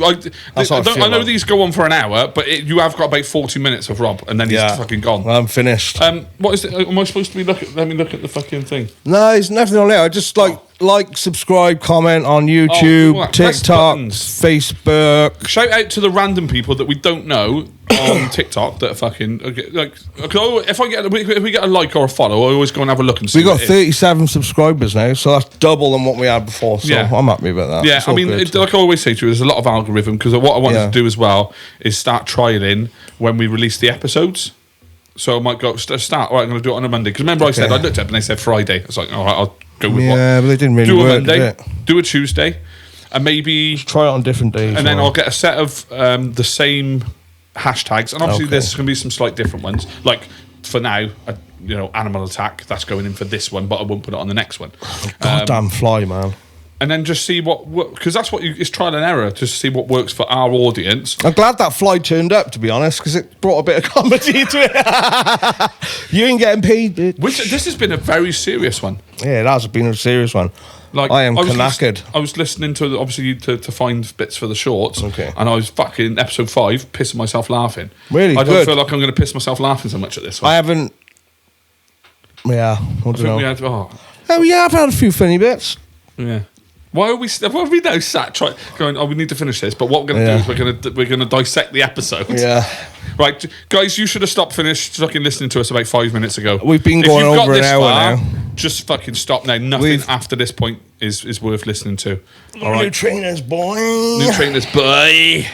That's how I feel, I know man. these go on for an hour, but you have got about 40 minutes of Rob, and then he's fucking gone. I'm finished. What is it? Am I supposed to be looking? Let me look at the fucking thing. No, there's nothing on there. I just like, subscribe, comment on YouTube, well, press TikTok, buttons. Facebook. Shout out to the random people that we don't know on TikTok that are fucking like. If we get a like or a follow, I always go and have a look and see. We got what it is. 37 subscribers now, so that's double than what we had before. So Yeah. I'm happy about that. Yeah, It's I all mean, good. like I always say to you, there's a lot of algorithm because what I wanted Yeah. to do as well is start trialing when we release the episodes. So I might go start. All right, I'm going to do it on a Monday because remember I said I looked up and they said Friday. I was like, all right, I'll go with what. Yeah, but they didn't really Do a work, Monday, did it? do a Tuesday, and maybe, Try it on different days. and then man. I'll get a set of the same hashtags, and obviously Okay. there's going to be some slight different ones. Like for now, animal attack that's going in for this one, but I won't put it on the next one. Goddamn fly, man. and then just see what, because that's what it's trial and error, to see what works for our audience. I'm glad that fly turned up, to be honest, because it brought a bit of comedy to it. You ain't getting paid, bitch. This has been a very serious one. Yeah, it has been a serious one. Like, I am was knackered. I was listening to, obviously, to find bits for the shorts. Okay. And I was fucking episode 5 pissing myself laughing. Really? I don't Good. feel like I'm going to piss myself laughing so much at this one. I haven't. Yeah, I don't know. we had, I've had a few funny bits. yeah. Why are we now sat going? Oh, we need to finish this. But what we're going to do is we're going to dissect the episode. Yeah. Right, guys, you should have finished fucking listening to us about 5 minutes ago. We've been If going you've got over an this hour far, now. Just fucking stop now. Nothing after this point is worth listening to. All New right, trainers, boy. new trainers, boy.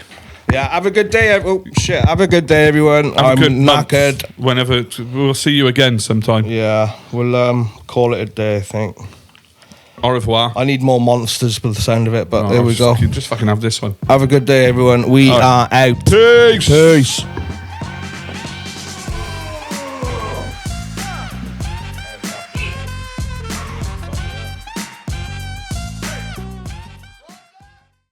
Yeah, have a good day. Oh, shit. Have a good day, everyone. Have a good month. knackered. Whenever we'll see you again sometime. Yeah, we'll call it a day, I think. Au revoir. I need more monsters by the sound of it, but there we go. Just fucking have this one. Have a good day, everyone. We are out. Peace. Peace.